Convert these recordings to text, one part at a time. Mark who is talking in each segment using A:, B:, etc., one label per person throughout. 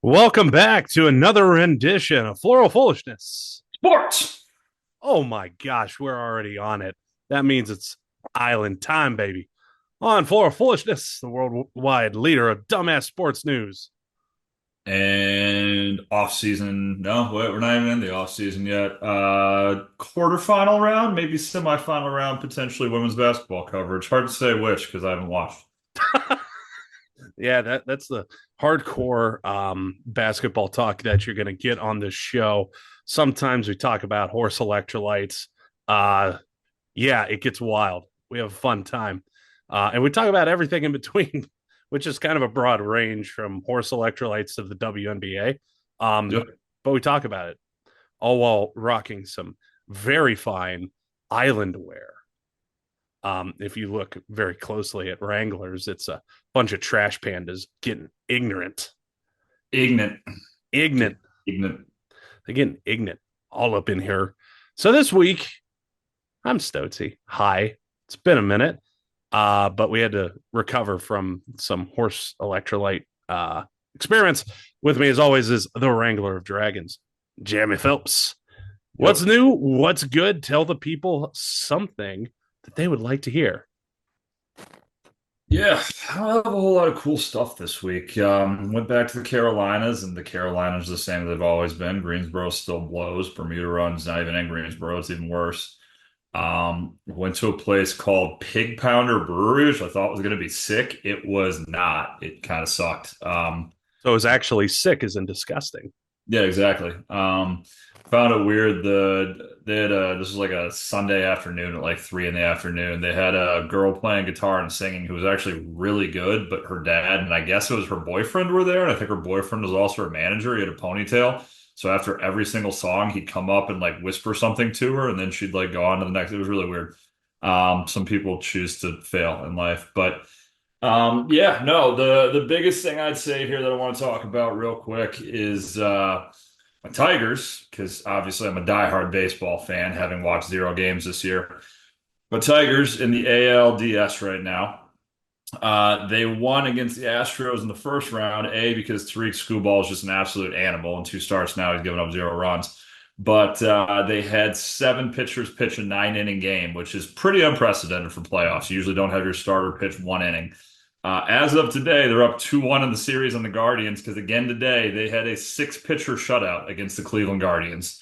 A: Welcome back to another rendition of Floral Foolishness.
B: Sports.
A: Oh my gosh, we're already on it. That means it's island time, baby. On Floral Foolishness, the worldwide leader of dumbass sports news.
B: And off season. No, wait, we're not even in the off season yet. Quarterfinal round, maybe semifinal round, potentially women's basketball coverage. Hard to say which because I haven't watched.
A: Yeah, that's the hardcore basketball talk that you're going to get on this show. Sometimes we talk about horse electrolytes. Uh, yeah, it gets wild. We have a fun time. And we talk about everything in between, which is kind of a broad range from horse electrolytes to the WNBA.
B: Yeah.
A: But we talk about it all while rocking some very fine island wear. If you look very closely at Wranglers, it's a bunch of trash pandas getting ignorant.
B: Ignorant.
A: Ignorant.
B: Ignorant.
A: They're getting ignorant all up in here. So this week, I'm Stoczy. Hi. It's been a minute. But we had to recover from some horse electrolyte experiments. With me, as always, is the Wrangler of Dragons, Jamie Phelps. What's
B: Yep.
A: new? What's good? Tell the people something that they would like to hear.
B: Yeah, I don't have a whole lot of cool stuff this week. Went back to the Carolinas, and the Carolinas are the same as they've always been. Greensboro still blows. Bermuda Run's not even in Greensboro. It's even worse. Went to a place called Pig Pounder Brewery, which I thought was going to be sick. It was not. It kind of sucked.
A: So it was actually sick, as in disgusting.
B: Yeah, exactly. Found it weird. They had this was like a Sunday afternoon at like 3 in the afternoon. They had a girl playing guitar and singing who was actually really good, but her dad and I guess it was her boyfriend were there, and I think her boyfriend was also her manager. He had a ponytail. So after every single song, he'd come up and like whisper something to her, and then she'd like go on to the next. It was really weird. Some people choose to fail in life, but yeah, no, the biggest thing I'd say here that I want to talk about real quick is my Tigers, because obviously I'm a diehard baseball fan, having watched zero games this year. But Tigers in the ALDS right now. They won against the Astros in the first round, A, because Tariq Skubal is just an absolute animal. In two starts now, he's given up 0 runs. But they had seven pitchers pitch a 9 inning game, which is pretty unprecedented for playoffs. You usually don't have your starter pitch 1 inning. As of today, they're up 2-1 in the series on the Guardians because again today they had a six-pitcher shutout against the Cleveland Guardians.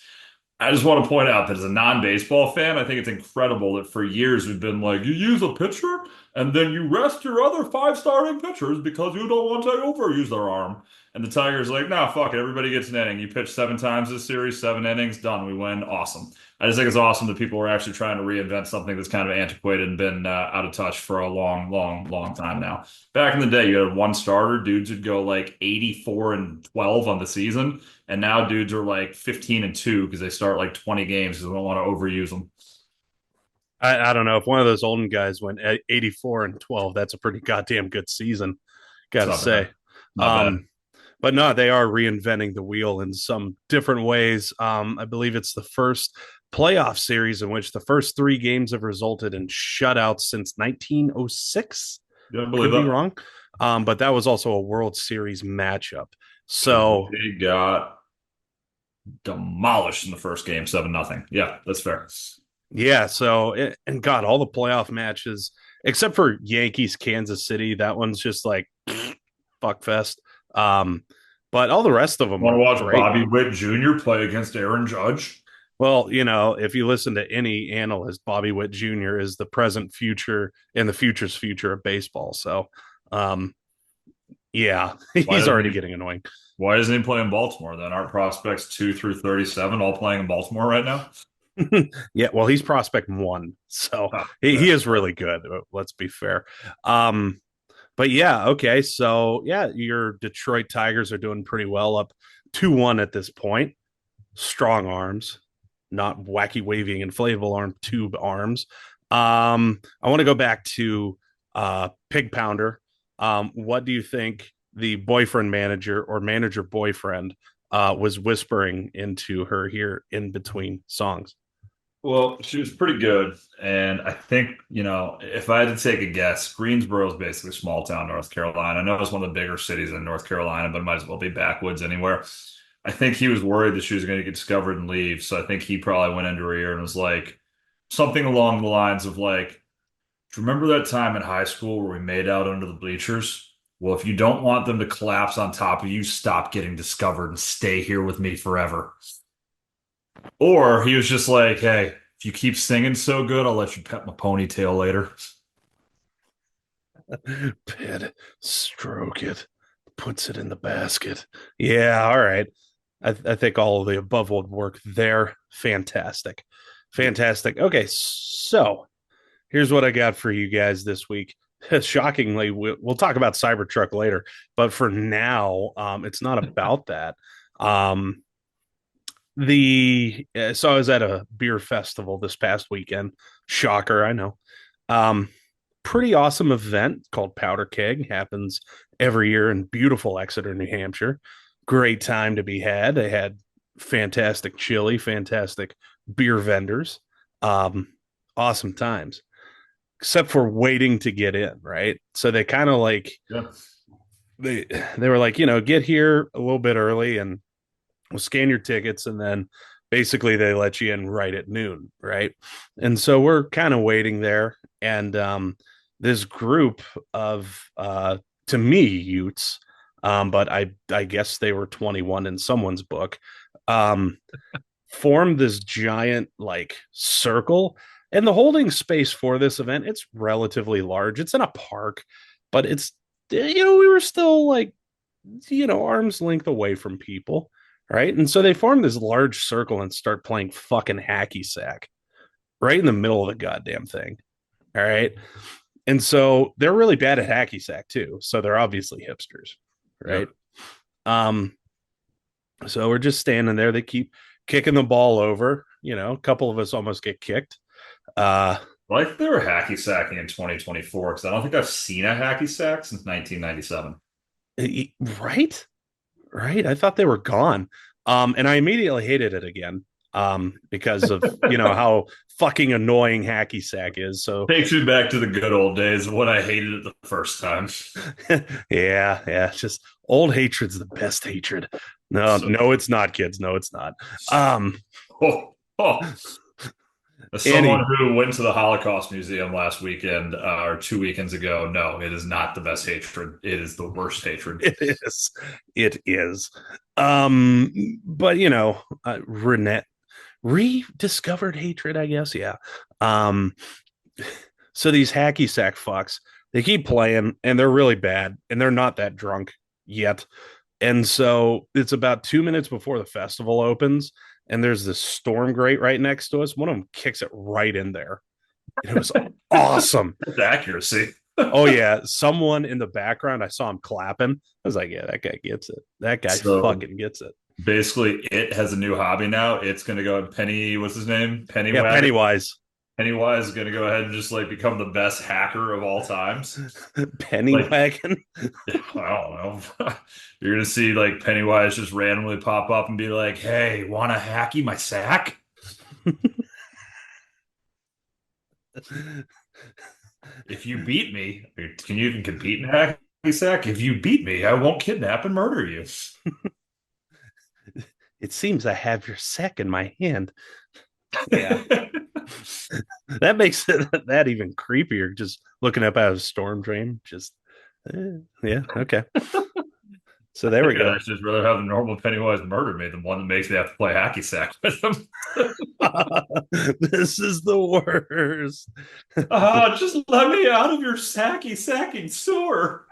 B: I just want to point out that as a non-baseball fan, I think it's incredible that for years we've been like, you use a pitcher and then you rest your other five starting pitchers because you don't want to overuse their arm. And the Tigers are like, no, fuck it. Everybody gets an inning. You pitch 7 times this series, 7 innings, done. We win. Awesome. I just think it's awesome that people are actually trying to reinvent something that's kind of antiquated and been out of touch for a long, long, long time now. Back in the day, you had one starter. Dudes would go like 84-12 on the season. And now dudes are like 15-2 because they start like 20 games because they don't want to overuse them.
A: I don't know if one of those olden guys went 84-12. That's a pretty goddamn good season,
B: It's
A: gotta
B: not bad.
A: say.
B: Not bad.
A: Um, but no, they are reinventing the wheel in some different ways. I believe it's the first playoff series in which the first three games have resulted in shutouts since 1906.
B: You don't believe
A: Could be
B: that?
A: wrong, but that was also a World Series matchup.
B: Because
A: So
B: they got demolished in the first game, 7-0. Yeah, that's fair.
A: yeah, and God, all the playoff matches except for Yankees Kansas City, that one's just like fuck fest. Um, but all the rest of them
B: Want to
A: are
B: watch
A: great.
B: Bobby Witt Jr. play against Aaron Judge?
A: Well, if you listen to any analyst, Bobby Witt Jr. is the present, future, and the future's future of baseball. So, um, yeah,
B: Why
A: he's
B: doesn't
A: already
B: he?
A: getting annoying.
B: Why doesn't he play in Baltimore then? Aren't prospects 2 through 37 all playing in Baltimore right now?
A: Yeah, well, he's prospect one, so
B: Oh,
A: he
B: fair.
A: is really good. Let's be fair. Um, but yeah, okay, so yeah, your Detroit Tigers are doing pretty well, up 2-1 at this point. Strong arms, not wacky waving inflatable arm tube arms. I want to go back to Pig Pounder. What do you think the boyfriend manager or manager boyfriend was whispering into her here in between songs?
B: Well, she was pretty good. And I think, if I had to take a guess, Greensboro is basically small town North Carolina. I know it's one of the bigger cities in North Carolina, but it might as well be backwoods anywhere. I think he was worried that she was going to get discovered and leave. So I think he probably went into her ear and was like, something along the lines of like, do you remember that time in high school where we made out under the bleachers? Well, if you don't want them to collapse on top of you, stop getting discovered and stay here with me forever. Or he was just like, hey, if you keep singing so good, I'll let you pet my ponytail later.
A: Pet, stroke it, puts it in the basket. Yeah, all right. I think all of the above would work there. Fantastic. Fantastic. Okay, so here's what I got for you guys this week. Shockingly, we'll talk about Cybertruck later, but for now, it's not about that. Um, so I was at a beer festival this past weekend. Shocker, I know. Um, Pretty awesome event called Powder Keg, happens every year in beautiful Exeter, New Hampshire. Great time to be had. They had fantastic chili, fantastic beer vendors. Um, awesome times, except for waiting to get in, right? So they kind of like
B: Yeah.
A: they they were like, get here a little bit early and we'll scan your tickets, and then basically they let you in right at noon, right? And so we're kind of waiting there, and this group of to me Utes, but I guess they were 21 in someone's book, um, formed this giant like circle. And the holding space for this event, it's relatively large. It's in a park, but it's we were still like arm's length away from people, right? And so they form this large circle and start playing fucking hacky sack right in the middle of the goddamn thing. All right. And so they're really bad at hacky sack too. So they're obviously hipsters, right?
B: Yep.
A: Um, so we're just standing there. They keep kicking the ball over. A couple of us almost get kicked. Uh,
B: Like they were hacky sacking in 2024 because I don't think I've seen a hacky sack since 1997.
A: right? Right. I thought they were gone. And I immediately hated it again. Because of, how fucking annoying hacky sack is. So
B: Takes me back to the good old days of when I hated it the first time.
A: yeah, yeah. It's just old hatred's the best hatred. No,
B: So,
A: no, it's not, kids. No, it's not. Um,
B: oh, oh. As someone
A: any
B: who went to the Holocaust Museum last weekend or 2 weekends ago, no, it is not the best hatred. It is the worst hatred.
A: it is. It is. But Renette rediscovered hatred, I guess. Yeah. Um, so these hacky sack fucks, they keep playing and they're really bad and they're not that drunk yet. And so it's about 2 minutes before the festival opens, and there's this storm grate right next to us. One of them kicks it right in there. It was awesome.
B: It's accuracy.
A: Oh yeah, someone in the background, I saw him clapping. I was like, yeah, that guy gets it. That guy
B: So
A: fucking gets it.
B: basically, it has a new hobby now. It's going to go Penny, what's his name?
A: Yeah,
B: Pennywagon.
A: Pennywise.
B: Pennywise is going to go ahead and just like become the best hacker of all times. Like,
A: Pennywagon.
B: I don't know. You're going to see like Pennywise just randomly pop up and be like, hey, want to hacky my sack? If you beat me, can you even compete in hacky sack? If you beat me, I won't kidnap and murder you.
A: It seems I have your sack in my hand. Yeah. That makes that even creepier. Just looking up at a storm drain. Just yeah, okay. So
B: I
A: there we
B: think I'd
A: go.
B: actually just rather have the normal Pennywise murder me than one that makes me have to play hacky sack with him.
A: This is the worst.
B: Just let me out of your sacky sacking sewer.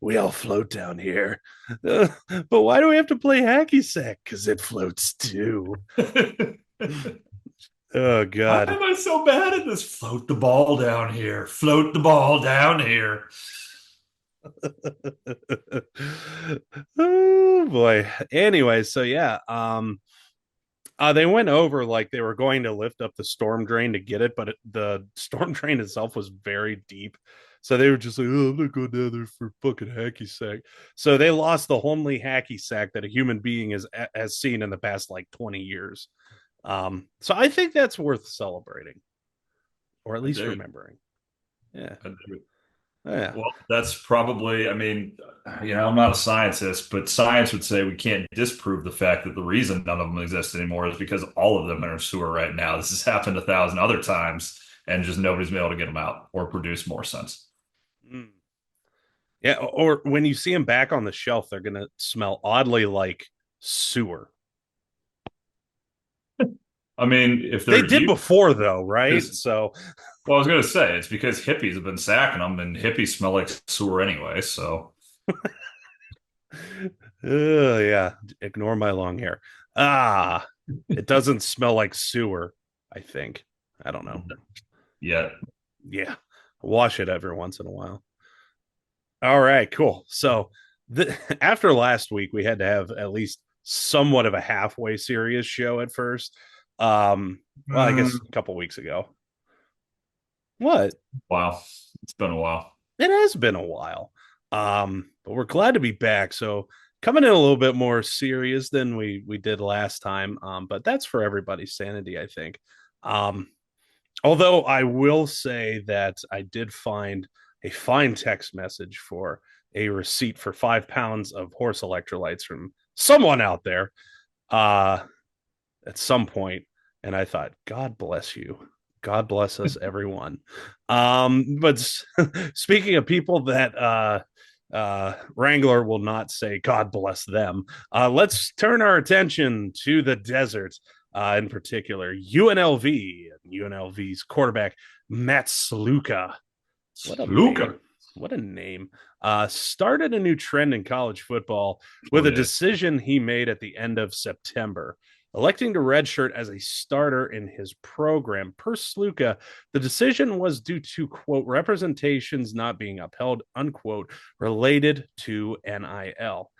A: We all float down here. But why do we have to play hacky sack? Because it floats too. Oh
B: Why
A: God.
B: am I so bad at this? Float the ball down here. Float the ball down here.
A: Oh boy. Anyway, so yeah, they went over like they were going to lift up the storm drain to get it, but the storm drain itself was very deep. So they were just like, oh, I'm not going down there for fucking hacky sack. So they lost the only hacky sack that a human being has seen in the past like 20 years. So I think that's worth celebrating, or at
B: I
A: least
B: dig it.
A: remembering. Yeah.
B: I dig it.
A: Yeah.
B: Well, that's probably, I mean, I'm not a scientist, but science would say we can't disprove the fact that the reason none of them exist anymore is because all of them are in a sewer right now. This has happened 1,000 other times, and just nobody's been able to get them out or produce more sense.
A: Mm. Yeah. Or when you see them back on the shelf, they're going to smell oddly like sewer.
B: I mean, if
A: They
B: they're
A: did
B: used,
A: before, though, right?
B: because,
A: So,
B: well, I was gonna say it's because hippies have been sacking them, and hippies smell like sewer anyway. So,
A: yeah. Ignore my long hair. Ah, it doesn't smell like sewer, I think. I don't know.
B: yeah.
A: Yeah. Wash it every once in a while. All right, cool. So after last week, we had to have at least somewhat of a halfway serious show at first. Well, I guess a couple weeks ago. What?
B: Wow, it's been a while.
A: It has been a while. But we're glad to be back. So coming in a little bit more serious than we did last time. But that's for everybody's sanity, I think. Um, Although I will say that I did find a fine text message for a receipt for 5 pounds of horse electrolytes from someone out there uh, at some point, and I thought, God bless you. God bless us, everyone. But speaking of people that Wrangler will not say, God bless them, let's turn our attention to the desert, in particular, UNLV, UNLV's quarterback, Matt Sluka. What a
B: Luca.
A: name. What a name. Started a new trend in college football
B: Oh
A: with a
B: yeah.
A: decision he made at the end of September. Electing to redshirt as a starter in his program. Per Sluka, the decision was due to, quote, representations not being upheld, unquote, related to NIL.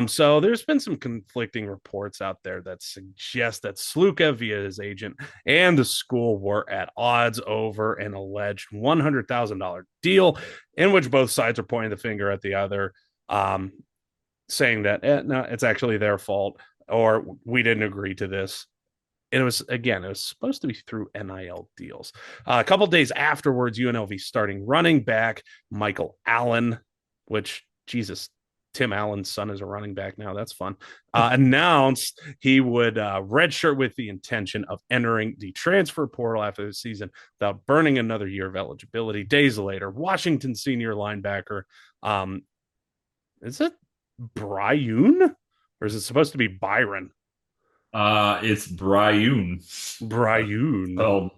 A: So there's been some conflicting reports out there that suggest that Sluka, via his agent, and the school were at odds over an alleged $100,000 deal in which both sides are pointing the finger at the other, um, saying that no, it's actually their fault or we didn't agree to this. It was again, it was supposed to be through NIL deals. A couple days afterwards, UNLV starting running back Michael Allen, which Jesus, Tim Allen's son is a running back now. That's fun. Announced he would redshirt with the intention of entering the transfer portal after the season without burning another year of eligibility. Days later, Washington senior linebacker, um, is it Brian or is it supposed to be Byron?
B: It's Brian.
A: Brian.
B: Spelled.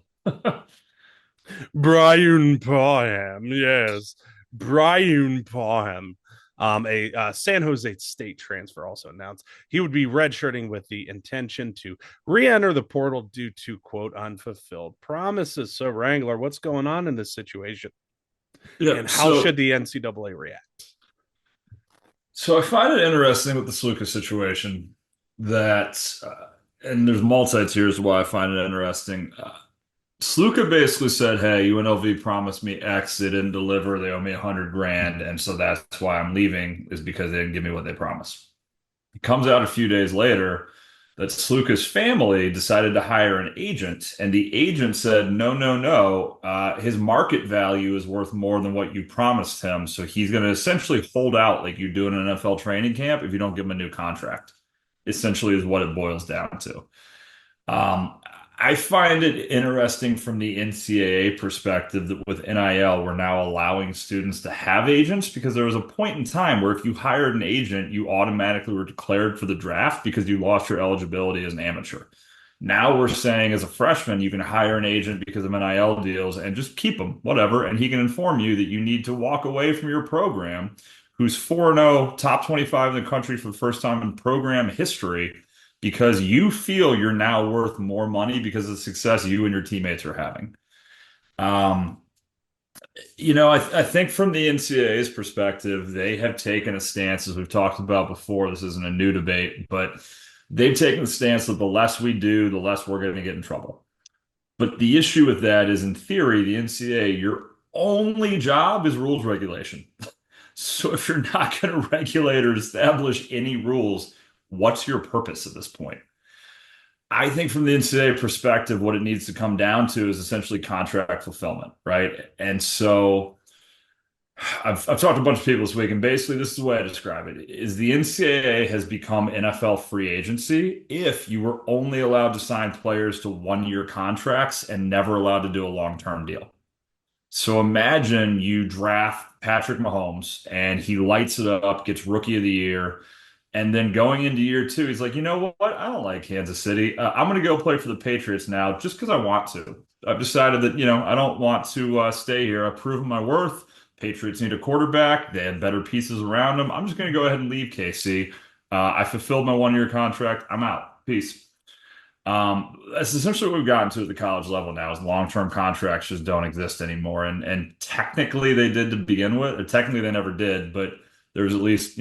A: Brian Parham, yes, Brian Parham. A San Jose State transfer also announced he would be redshirting with the intention to re-enter the portal due to quote unfulfilled promises. So Wrangler, what's going on in this situation,
B: Yeah.
A: and how should
B: So,
A: the NCAA react?
B: so I find it interesting with the Sluka situation that, and there's multi tiers why I find it interesting. Sluka basically said, "Hey, UNLV promised me X. They didn't deliver. They owe me 100 grand, and so that's why I'm leaving. Is because they didn't give me what they promised." It comes out a few days later that Sluka's family decided to hire an agent, and the agent said, "No, no, no. His market value is worth more than what you promised him, so he's going to essentially hold out like you do in an NFL training camp if you don't give him a new contract." Essentially, is what it boils down to. Um, I find it interesting from the NCAA perspective that with NIL, we're now allowing students to have agents because there was a point in time where if you hired an agent, you automatically were declared for the draft because you lost your eligibility as an amateur. Now we're saying as a freshman, you can hire an agent because of NIL deals and just keep him, whatever. And he can inform you that you need to walk away from your program, who's 4-0, top 25 in the country for the first time in program history because you feel you're now worth more money because of the success you and your teammates are having. Um, I think from the NCAA's perspective, they have taken a stance, as we've talked about before. This isn't a new debate, but they've taken the stance that the less we do, the less we're going to get in trouble. But the issue with that is, in theory, the NCAA, your only job is rules regulation. So if you're not going to regulate or establish any rules, what's your purpose at this point? I think from the NCAA perspective, what it needs to come down to is essentially contract fulfillment, right? And so I've talked to a bunch of people this week, and basically this is the way I describe it: is the NCAA has become NFL free agency if you were only allowed to sign players to 1 year contracts and never allowed to do a long-term deal. So imagine you draft Patrick Mahomes and he lights it up, gets rookie of the year, and then going into year two, he's like, you know what? I don't like Kansas City. I'm going to go play for the Patriots now just because I want to. I've decided that, I don't want to stay here. I've proven my worth. Patriots need a quarterback. They have better pieces around them. I'm just going to go ahead and leave KC. I fulfilled my 1 year contract. I'm out. Peace. That's essentially what we've gotten to at the college level now is long-term contracts just don't exist anymore. And technically they did to begin with, or technically they never did, but there's at least,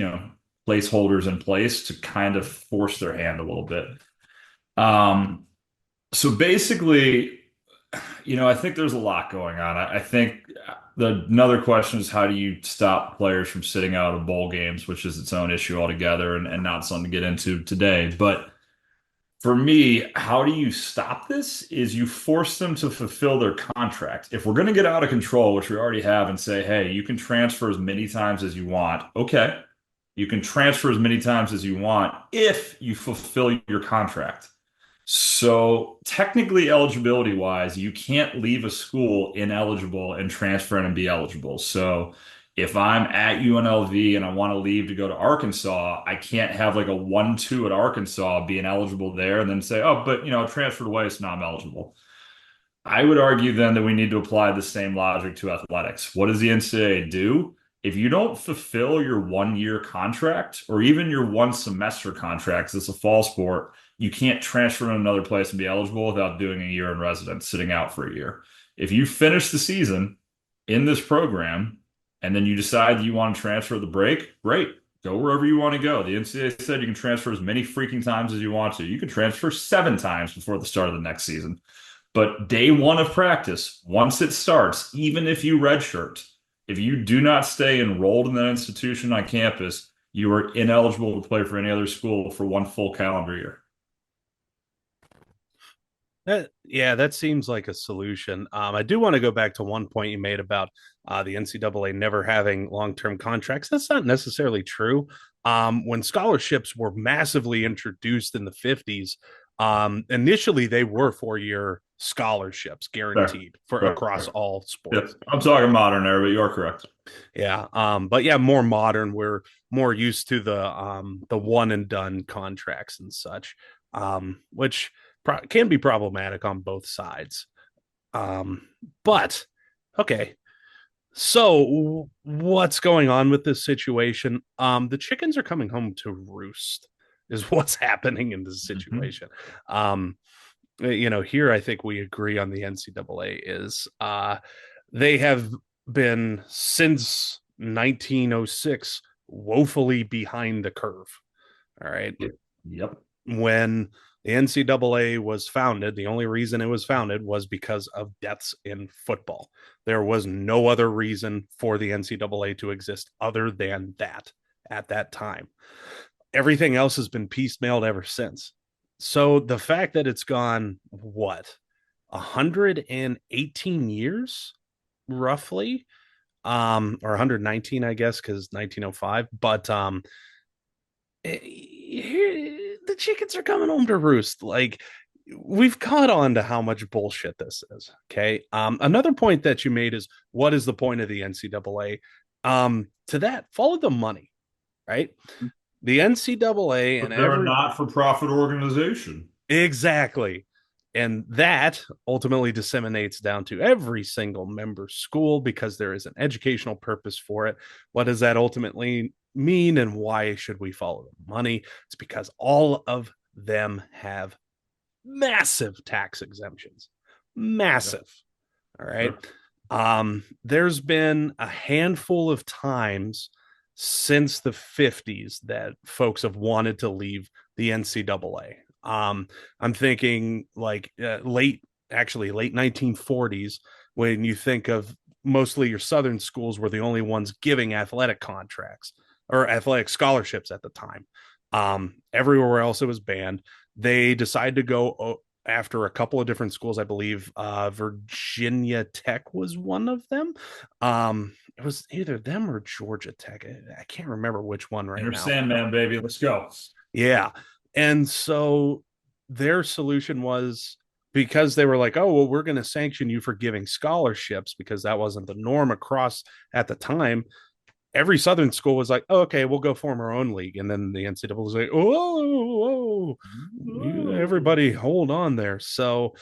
B: placeholders in place to kind of force their hand a little bit. Um, so basically, I think there's a lot going on. I think another question is how do you stop players from sitting out of bowl games, which is its own issue altogether and not something to get into today. But for me, how do you stop this? Is you force them to fulfill their contract. If we're going to get out of control, which we already have, and say, hey, you can transfer as many times as you want, okay. You can transfer as many times as you want if you fulfill your contract. So technically, eligibility wise, you can't leave a school ineligible and transfer in and be eligible. So if I'm at UNLV and I want to leave to go to Arkansas, I can't have like a 1-2 at Arkansas being eligible there and then say, oh, but I transferred away, so now I'm eligible. I would argue then that we need to apply the same logic to athletics. What does the NCAA do? If you don't fulfill your 1 year contract or even your 1 semester contract, 'cause it's a fall sport, you can't transfer to another place and be eligible without doing a year in residence, sitting out for a year. If you finish the season in this program and then you decide that you want to transfer the break, great. Go wherever you want to go. The NCAA said you can transfer as many freaking times as you want to. You can transfer 7 times before the start of the next season. But day one of practice, once it starts, even if you redshirt, if you do not stay enrolled in that institution on campus, you are ineligible to play for any other school for 1 full calendar year.
A: Yeah, that seems like a solution. I do want to go back to one point you made about the NCAA never having long-term contracts. That's not necessarily true. When scholarships were massively introduced in the 50s, initially they were 4-year scholarships
B: Fair,
A: guaranteed for
B: fair,
A: across
B: fair.
A: all
B: Yep.
A: sports.
B: I'm talking modern era, but you're correct.
A: Yeah, but yeah, more modern. We're more used to the one and done contracts and such, which can be problematic on both sides. Um, but okay, so what's going on with this situation? The chickens are coming home to roost, is what's happening in this
B: Mhm.
A: situation. Um, here I think we agree on the NCAA is they have been since 1906 woefully behind the curve. All right.
B: Yep.
A: When the NCAA was founded, the only reason it was founded was because of deaths in football. There was no other reason for the NCAA to exist other than that at that time. Everything else has been piecemealed ever since. So the fact that it's gone, what, 118 years roughly, or 119, I guess, because 1905. But the chickens are coming home to roost. Like, we've caught on to how much bullshit this is. Okay. Another point that you made is what is the point of the NCAA? To that, follow the money, right? The NCAA and
B: But they're a
A: every
B: not-for-profit organization.
A: exactly. And that ultimately disseminates down to every single member school because there is an educational purpose for it. What does that ultimately mean and why should we follow the money? It's because all of them have massive tax exemptions.
B: Yep.
A: Massive. All right.
B: Sure.
A: There's been a handful of times since the 50s that folks have wanted to leave the NCAA. I'm thinking like late 1940s, when you think of mostly your Southern schools were the only ones giving athletic contracts or athletic scholarships at the time. Everywhere else it was banned. They decided to go after a couple of different schools. I believe Virginia Tech was one of them. It was either them or Georgia Tech. I can't remember which one right
B: Inner
A: now.
B: Sandman, baby. Let's go.
A: Yeah. And so their solution was, because they were like, oh, well, we're going to sanction you for giving scholarships because that wasn't the norm across at the time. Every Southern school was like, oh, okay, we'll go form our own league. And then the NCAA was like, oh,
B: Whoa.
A: everybody hold on there. So,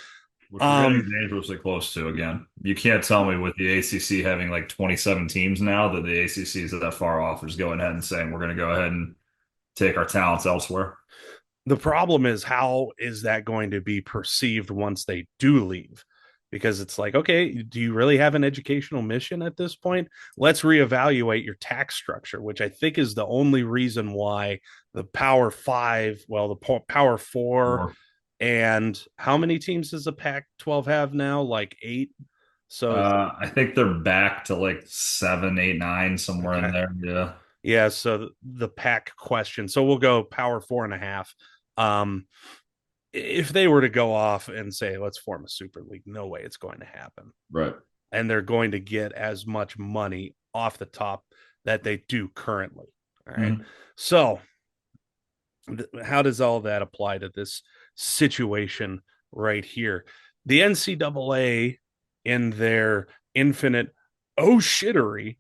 B: Which we're getting
A: um,
B: dangerously close to again. You can't tell me with the ACC having like 27 teams now that the ACC is that far off. Is going ahead and saying we're going to go ahead and take our talents elsewhere.
A: the problem is, how is that going to be perceived once they do leave? Because it's like, okay, do you really have an educational mission at this point? Let's reevaluate your tax structure, which I think is the only reason why the Power Five, well, the Power Four,
B: Or
A: and how many teams does the Pac 12 have now? Like eight. So it's
B: I think they're back to like seven, eight, nine, somewhere in
A: okay.
B: there. Yeah.
A: Yeah. So the Pac question. So we'll go Power Four and a half. Um, if they were to go off and say, let's form a super league, no way it's going to happen.
B: Right.
A: And they're going to get as much money off the top that they do currently. All right.
B: Mhm.
A: So, how does all that apply to this situation right here? The NCAA, in their infinite oh shittery,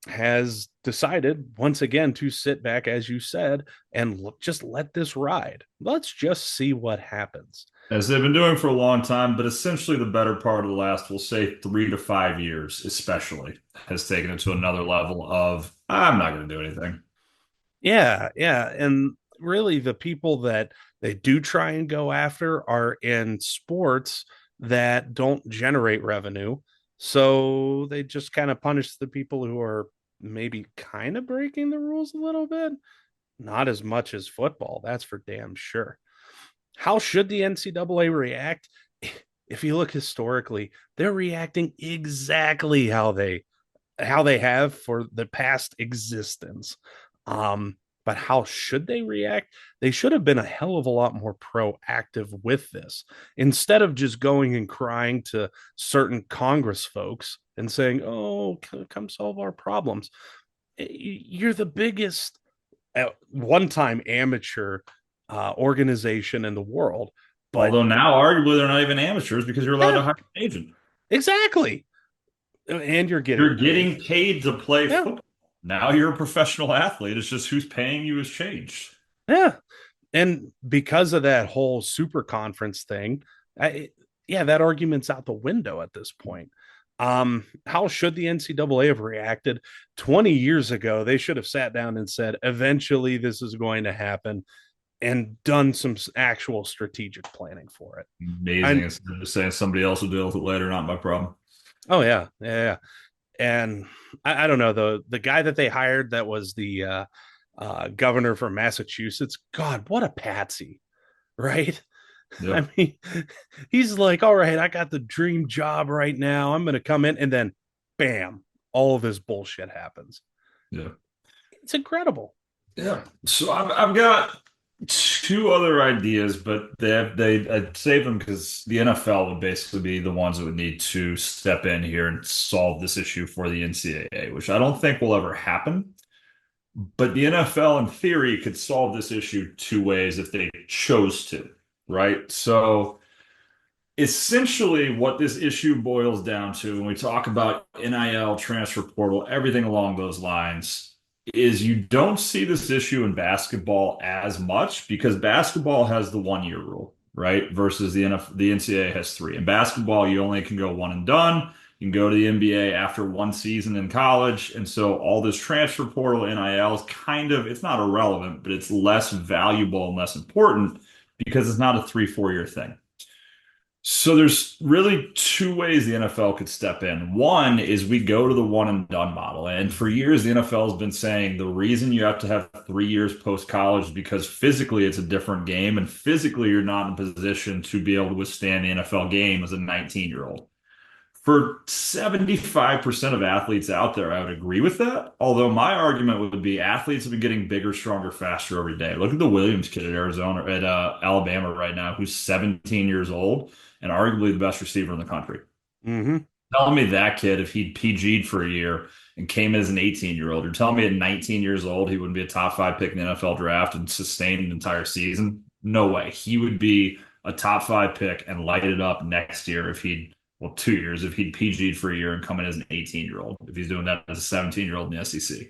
A: has decided once again to sit back, as you said, and just let this ride. Let's just see what happens.
B: As they've been doing for a long time, but essentially the better part of the last, we'll say 3 to 5 years, especially, has taken it to another level of I'm not going to do anything.
A: Yeah, yeah. And really, the people that they do try and go after are in sports that don't generate revenue. So they just kind of punish the people who are maybe kind of breaking the rules a little bit. Not as much as football, that's for damn sure. How should the NCAA react? If you look historically, they're reacting exactly how they have for the past existence. But how should they react? They should have been a hell of a lot more proactive with this instead of just going and crying to certain Congress folks and saying, "Oh, come solve our problems." You're the biggest at one time amateur organization in the world, but
B: Although now, arguably, they're not even amateurs because you're allowed
A: yeah,
B: to hire an agent.
A: exactly. And you're getting
B: You're
A: paid.
B: getting paid to play
A: Yeah,
B: football. Now you're a professional athlete. It's just who's paying you has changed.
A: yeah. And because of that whole super conference thing, I, yeah, that argument's out the window at this point. How should the NCAA have reacted 20 years ago? They should have sat down and said, eventually this is going to happen, and done some actual strategic planning for it.
B: Amazing.
A: And
B: Instead of just saying somebody else will deal with it later, not my problem.
A: oh yeah, yeah, yeah. And I don't know, the guy that they hired that was the governor from Massachusetts. God, what a patsy, right?
B: Yeah.
A: I mean, he's like, all right, I got the dream job right now. I'm going to come in, and then bam, all of this bullshit happens.
B: Yeah.
A: It's incredible.
B: Yeah. So I've got two other ideas, but I'd save them because the NFL would basically be the ones that would need to step in here and solve this issue for the NCAA, which I don't think will ever happen. But the NFL, in theory, could solve this issue two ways if they chose to, right? So essentially, what this issue boils down to when we talk about NIL, transfer portal, everything along those lines, is you don't see this issue in basketball as much because basketball has the 1 year rule, right? Versus the NCAA has three. In basketball, you only can go one and done. You can go to the NBA after one season in college. And so all this transfer portal NIL is kind of, it's not irrelevant, but it's less valuable and less important because it's not a 3, 4 year thing. So there's really two ways the NFL could step in. One is we go to the one and done model. And for years, the NFL has been saying the reason you have to have 3 years post college is because physically it's a different game. And physically, you're not in a position to be able to withstand the NFL game as a 19-year-old. For 75% of athletes out there, I would agree with that. Although my argument would be athletes have been getting bigger, stronger, faster every day. Look at the Williams kid at Arizona, at Alabama right now, who's 17 years old and arguably the best receiver in the country.
A: Mm-hmm.
B: Telling me that kid, if he'd PG'd for a year and came as an 18-year-old, you're telling me at 19 years old, he wouldn't be a top five pick in the NFL draft and sustain an entire season? No way. He would be a top five pick and light it up next year if he'd, well, 2 years, if he'd PG'd for a year and come in as an 18-year-old, if he's doing that as a 17-year-old in the SEC.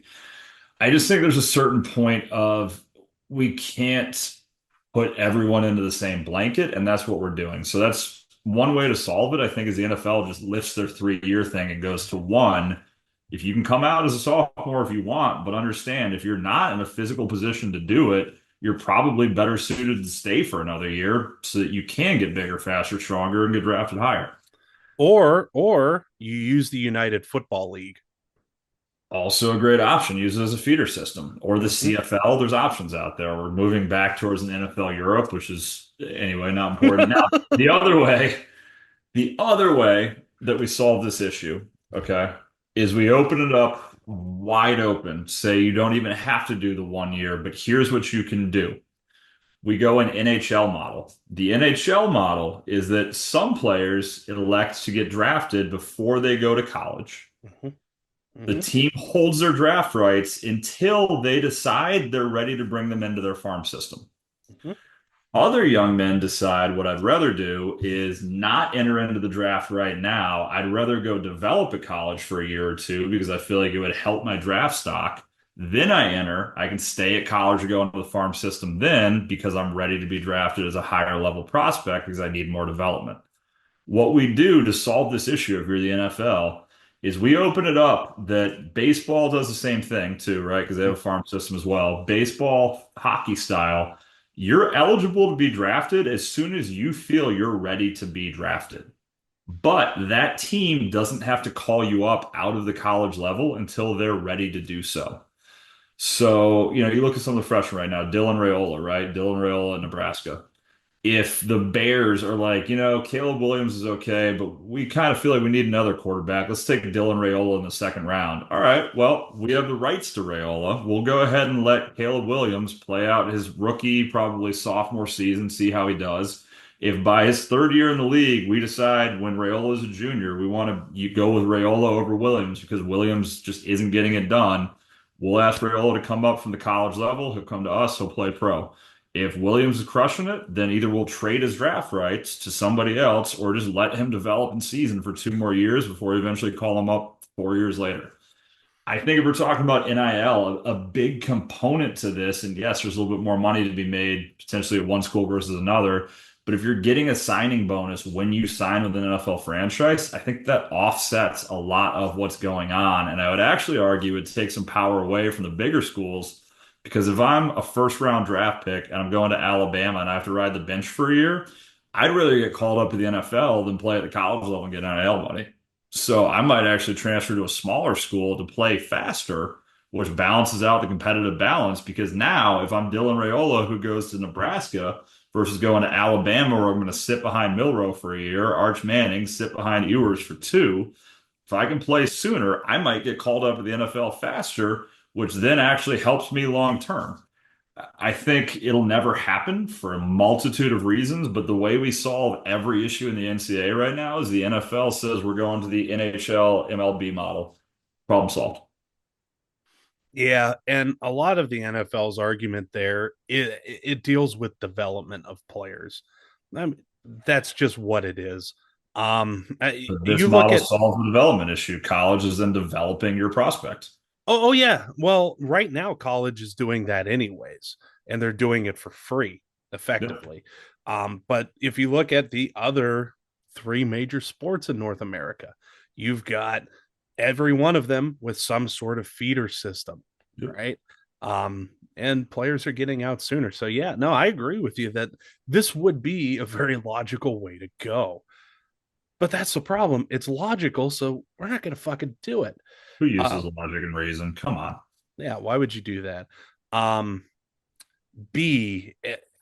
B: I just think there's a certain point of we can't put everyone into the same blanket, and that's what we're doing. So that's one way to solve it, I think, is the NFL just lifts their 3 year thing and goes to one. If you can come out as a sophomore if you want, but understand if you're not in a physical position to do it, you're probably better suited to stay for another year so that you can get bigger, faster, stronger, and get drafted higher.
A: Or you use the United Football League.
B: Also a great option. Use it as a feeder system. Or the
A: Mm-hmm.
B: CFL. There's options out there. We're moving back towards an NFL Europe, which is anyway not important. Now, the other way, the other way that we solve this issue, okay, is we open it up wide open. Say you don't even have to do the 1 year, but here's what you can do. We go an NHL model. The NHL model is that some players elect to get drafted before they go to college.
A: Mm-hmm.
B: The
A: Mm-hmm.
B: team holds their draft rights until they decide they're ready to bring them into their farm system.
A: Mm-hmm.
B: Other young men decide what I'd rather do is not enter into the draft right now. I'd rather go develop at college for a year or two because I feel like it would help my draft stock. Then I enter. I can stay at college or go into the farm system then because I'm ready to be drafted as a higher level prospect because I need more development. What we do to solve this issue if you're the NFL is we open it up that baseball does the same thing too, right? Because they have a farm system as well. Baseball, hockey style, you're eligible to be drafted as soon as you feel you're ready to be drafted. But that team doesn't have to call you up out of the college level until they're ready to do so. So, you look at some of the freshmen right now, Dylan Raiola, right? Dylan Raiola in Nebraska. If the Bears are like, Caleb Williams is okay, but we kind of feel like we need another quarterback. Let's take Dylan Raiola in the second round. All right, well, we have the rights to Raiola. We'll go ahead and let Caleb Williams play out his rookie, probably sophomore season, see how he does. If by his third year in the league, we decide when Raiola is a junior, we want to go with Raiola over Williams because Williams just isn't getting it done, we'll ask Raiola to come up from the college level. He'll come to us. He'll play pro. If Williams is crushing it, then either we'll trade his draft rights to somebody else or just let him develop in season for 2 more years before we eventually call him up 4 years later. I think if we're talking about NIL, a big component to this, and yes, there's a little bit more money to be made potentially at one school versus another. But if you're getting a signing bonus when you sign with an NFL franchise, I think that offsets a lot of what's going on. And I would actually argue it takes some power away from the bigger schools because if I'm a first round draft pick and I'm going to Alabama and I have to ride the bench for a year, I'd rather get called up to the NFL than play at the college level and get NIL money. So I might actually transfer to a smaller school to play faster, which balances out the competitive balance. Because now, if I'm Dylan Raiola who goes to Nebraska versus going to Alabama, where I'm going to sit behind Milroe for a year, Arch Manning sit behind Ewers for two, if I can play sooner, I might get called up to the NFL faster, which then actually helps me long term. I think it'll never happen for a multitude of reasons, but the way we solve every issue in the NCAA right now is the NFL says we're going to the NHL MLB model. Problem solved.
A: Yeah, and a lot of the NFL's argument there it deals with development of players. I mean, that's just what it is.
B: This
A: You look
B: model
A: at
B: solves the development issue. College is then developing your prospect.
A: oh yeah, well, right now college is doing that anyways, and they're doing it for free,
B: Yep.
A: effectively. But if you look at the other three major sports in North America, you've got every one of them with some sort of feeder system,
B: Yep.
A: right? And players are getting out sooner. So yeah, no, I agree with you that this would be a very logical way to go. But that's the problem. It's logical, so we're not going to fucking do it.
B: Who uses
A: Uh,
B: logic and reason? Come on.
A: yeah, why would you do that? Um, B,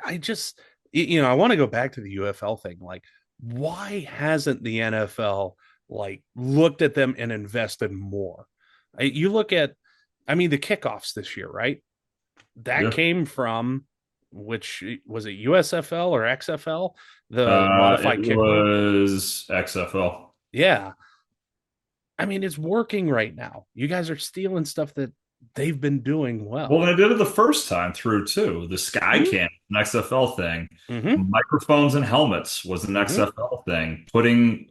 A: I just, I want to go back to the UFL thing. Like, why hasn't the NFL like looked at them and invested more. You look at, I mean, the kickoffs this year, right? That
B: Yeah.
A: came from, which was it, USFL or XFL, the
B: It
A: modified kicker?
B: was XFL.
A: Yeah. I mean, it's working right now. You guys are stealing stuff that they've been doing
B: Well,
A: well.
B: they did it the first time through too. The sky
A: Mm-hmm.
B: cam, an XFL thing.
A: Mm-hmm.
B: Microphones and helmets was an
A: Mm-hmm.
B: XFL thing. Putting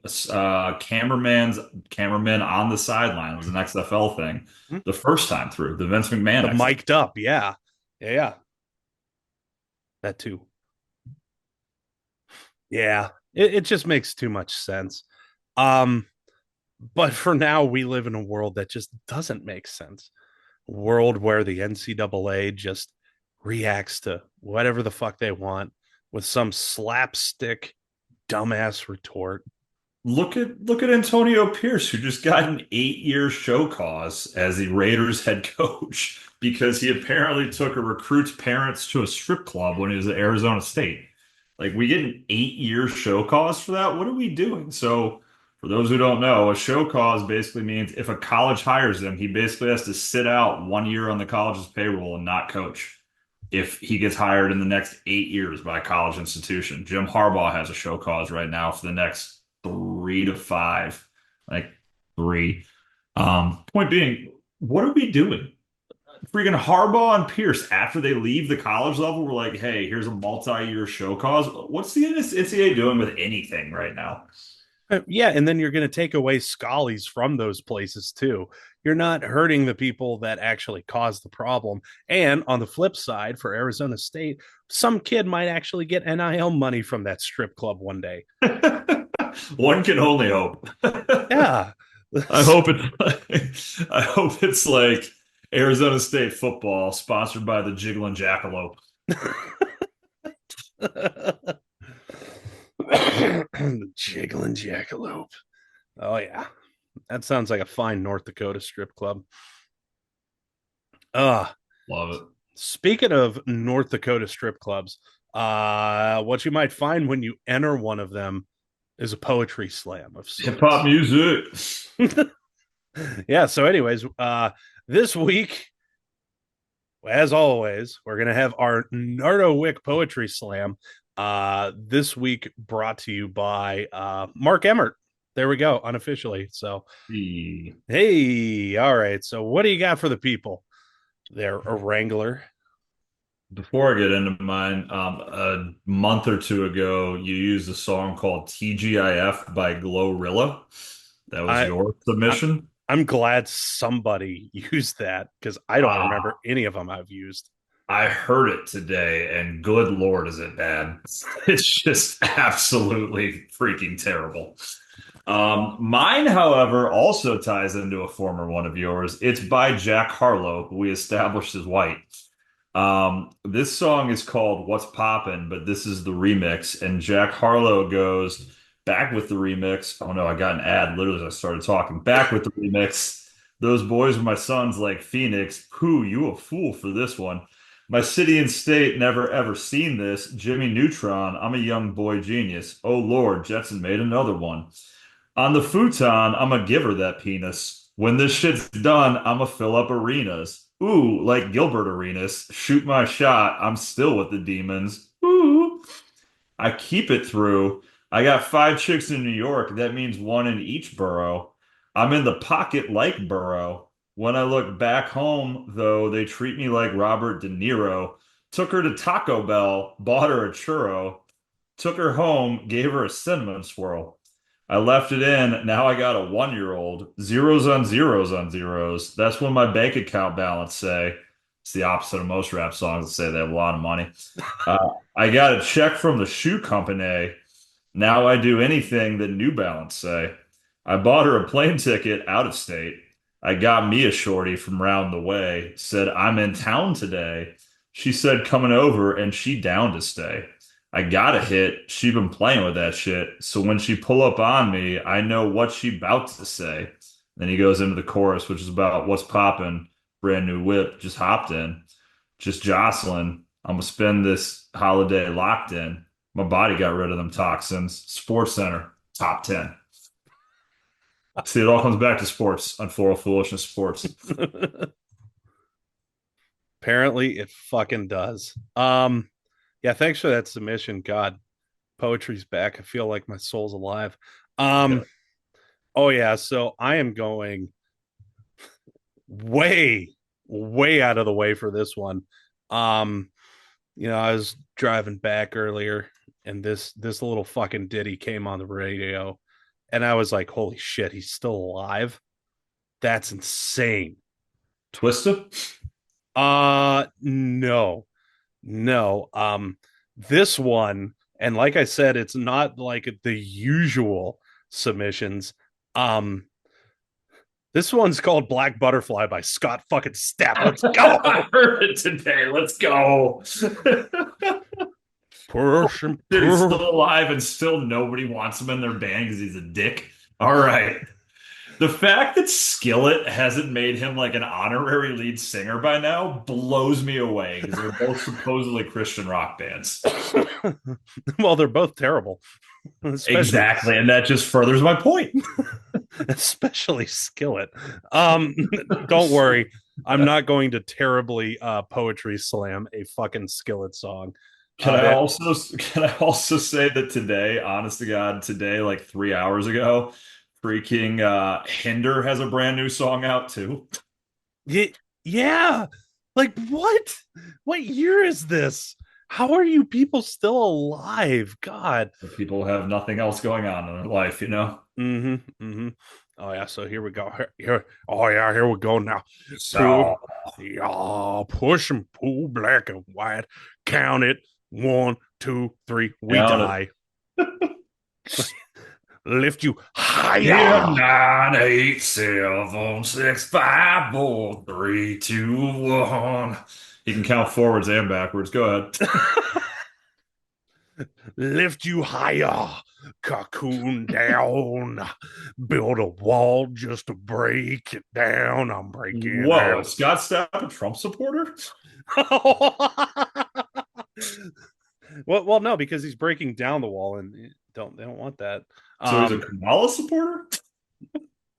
B: cameramen on the sideline was an XFL thing.
A: Mm-hmm.
B: The first time through the Vince McMahon
A: The
B: XFL.
A: mic'd up, yeah. Yeah, yeah. That too. Yeah. It just makes too much sense. Um, but for now, we live in a world that just doesn't make sense. A world where the NCAA just reacts to whatever the fuck they want with some slapstick dumbass retort.
B: Look at Antonio Pierce, who just got an 8-year show cause as the Raiders head coach because he apparently took a recruit's parents to a strip club when he was at Arizona State. Like, we get an 8-year show cause for that? What are we doing? So, for those who don't know, a show cause basically means if a college hires him, he basically has to sit out 1 year on the college's payroll and not coach if he gets hired in the next 8 years by a college institution. Jim Harbaugh has a show cause right now for the next 3 to 5, like three. Point being, what are we doing? Freaking Harbaugh and Pierce, after they leave the college level, we're like, hey, here's a multi-year show cause. What's the NCAA doing with anything right now?
A: Yeah, and then you're going to take away Scullies from those places too. You're not hurting the people that actually caused the problem. And on the flip side, for Arizona State, some kid might actually get NIL money from that strip club one day.
B: One can only hope.
A: Yeah.
B: I hope I hope it's like Arizona State football sponsored by the Jiggling Jackalope.
A: The jiggling jackalope. Oh yeah, that sounds like a fine North Dakota strip club. Uh
B: Love it.
A: speaking of North Dakota strip clubs, what you might find when you enter one of them is a poetry slam of
B: Hip hop
A: sorts.
B: music.
A: Yeah. So, anyways, this week, as always, we're gonna have our Nardo Wick poetry slam. This week brought to you by Mark Emmert. There we go, unofficially. So, hey, all right. So, what do you got for the people? They're a Wrangler.
B: Before I get into mine, a month or two ago, you used a song called TGIF by Glorilla. That was
A: I,
B: your
A: I
B: submission.
A: I'm glad somebody used that because I don't remember
B: Ah,
A: any of them I've used.
B: I heard it today, and good Lord, is it bad? It's just absolutely freaking terrible. Mine, however, also ties into a former one of yours. It's by Jack Harlow, who we established as white. This song is called What's Poppin', but this is the remix, and Jack Harlow goes back with the remix. Oh no, I got an ad literally as I started talking. Back with the remix. Those boys were my sons like Phoenix. Pooh, you a fool for this one. My city and state never ever seen this. Jimmy Neutron, I'm a young boy genius. Oh Lord, Jetson made another one. On the futon, I'm going to give her that penis. When this shit's done, I'm going to fill up arenas. Ooh, like Gilbert Arenas. Shoot my shot. I'm still with the demons. Ooh. I keep it through. I got 5 chicks in New York. That means one in each borough. I'm in the pocket like Burrow. When I look back home, though, they treat me like Robert De Niro. Took her to Taco Bell, bought her a churro, took her home, gave her a cinnamon swirl. I left it in. Now I got a 1 year old. Zeros on zeros on zeros. That's what my bank account balance say. It's the opposite of most rap songs that say they have a lot of money. I got a check from the shoe company. Now I do anything that New Balance say. I bought her a plane ticket out of state. I got me a shorty from round the way. Said I'm in town today. She said coming over and she down to stay. I got a hit. She been playing with that shit. So when she pull up on me, I know what she about to say. Then he goes into the chorus, which is about what's poppin', brand new whip, just hopped in, just jostling. I'm gonna spend this holiday locked in. My body got rid of them toxins. Sports Center, top 10. See, it all comes back to sports, unfold foolishness sports.
A: Apparently it fucking does. Yeah, thanks for that submission. God, poetry's back. I feel like my soul's alive.
B: Yeah.
A: Um, oh yeah, so I am going way, way out of the way for this one. Um, I was driving back earlier and this little fucking ditty came on the radio and I was like, holy shit, he's still alive. That's insane.
B: Twister?
A: No. No. This one, and like I said, it's not like the usual submissions. Um, this one's called Black Butterfly by Scott fucking Stapp. Let's
B: I
A: go.
B: heard it today. Let's go.
A: Push and
B: Dude, he's
A: push.
B: still alive and still nobody wants him in their band because he's a dick. All right. The fact that Skillet hasn't made him like an honorary lead singer by now blows me away because they're both supposedly Christian rock bands.
A: Well, they're both terrible, especially
B: Exactly. And that just furthers my point.
A: especially Skillet. Um, don't worry, I'm not going to terribly poetry slam a fucking Skillet song.
B: Can I
A: That
B: also can I also say that today, honest to God, today, like 3 hours ago, freaking Hinder has a brand new song out too.
A: yeah, yeah. Like what? What year is this? How are you people still alive? God.
B: People have nothing else going on in their life, you know?
A: Mm-hmm. Mm-hmm. Oh yeah. So here we go. Here. Oh yeah. Here we go now. Pull.
B: So
A: Yeah. Push and pull. Black and white. Count it. 1, 2, 3. We
B: count it.
A: die. Lift you
B: Yeah,
A: higher.
B: 9, 8, 7, 6, 5, 4, 3, 2, 1. He can count forwards and backwards. Go ahead.
A: Lift you higher, cocoon down, build a wall just to break it down. I'm breaking
B: Whoa,
A: out.
B: is Scott Stapp a Trump supporter?
A: Well, no, because he's breaking down the wall, and they don't want that.
B: So he's a
A: Um,
B: Kamala supporter?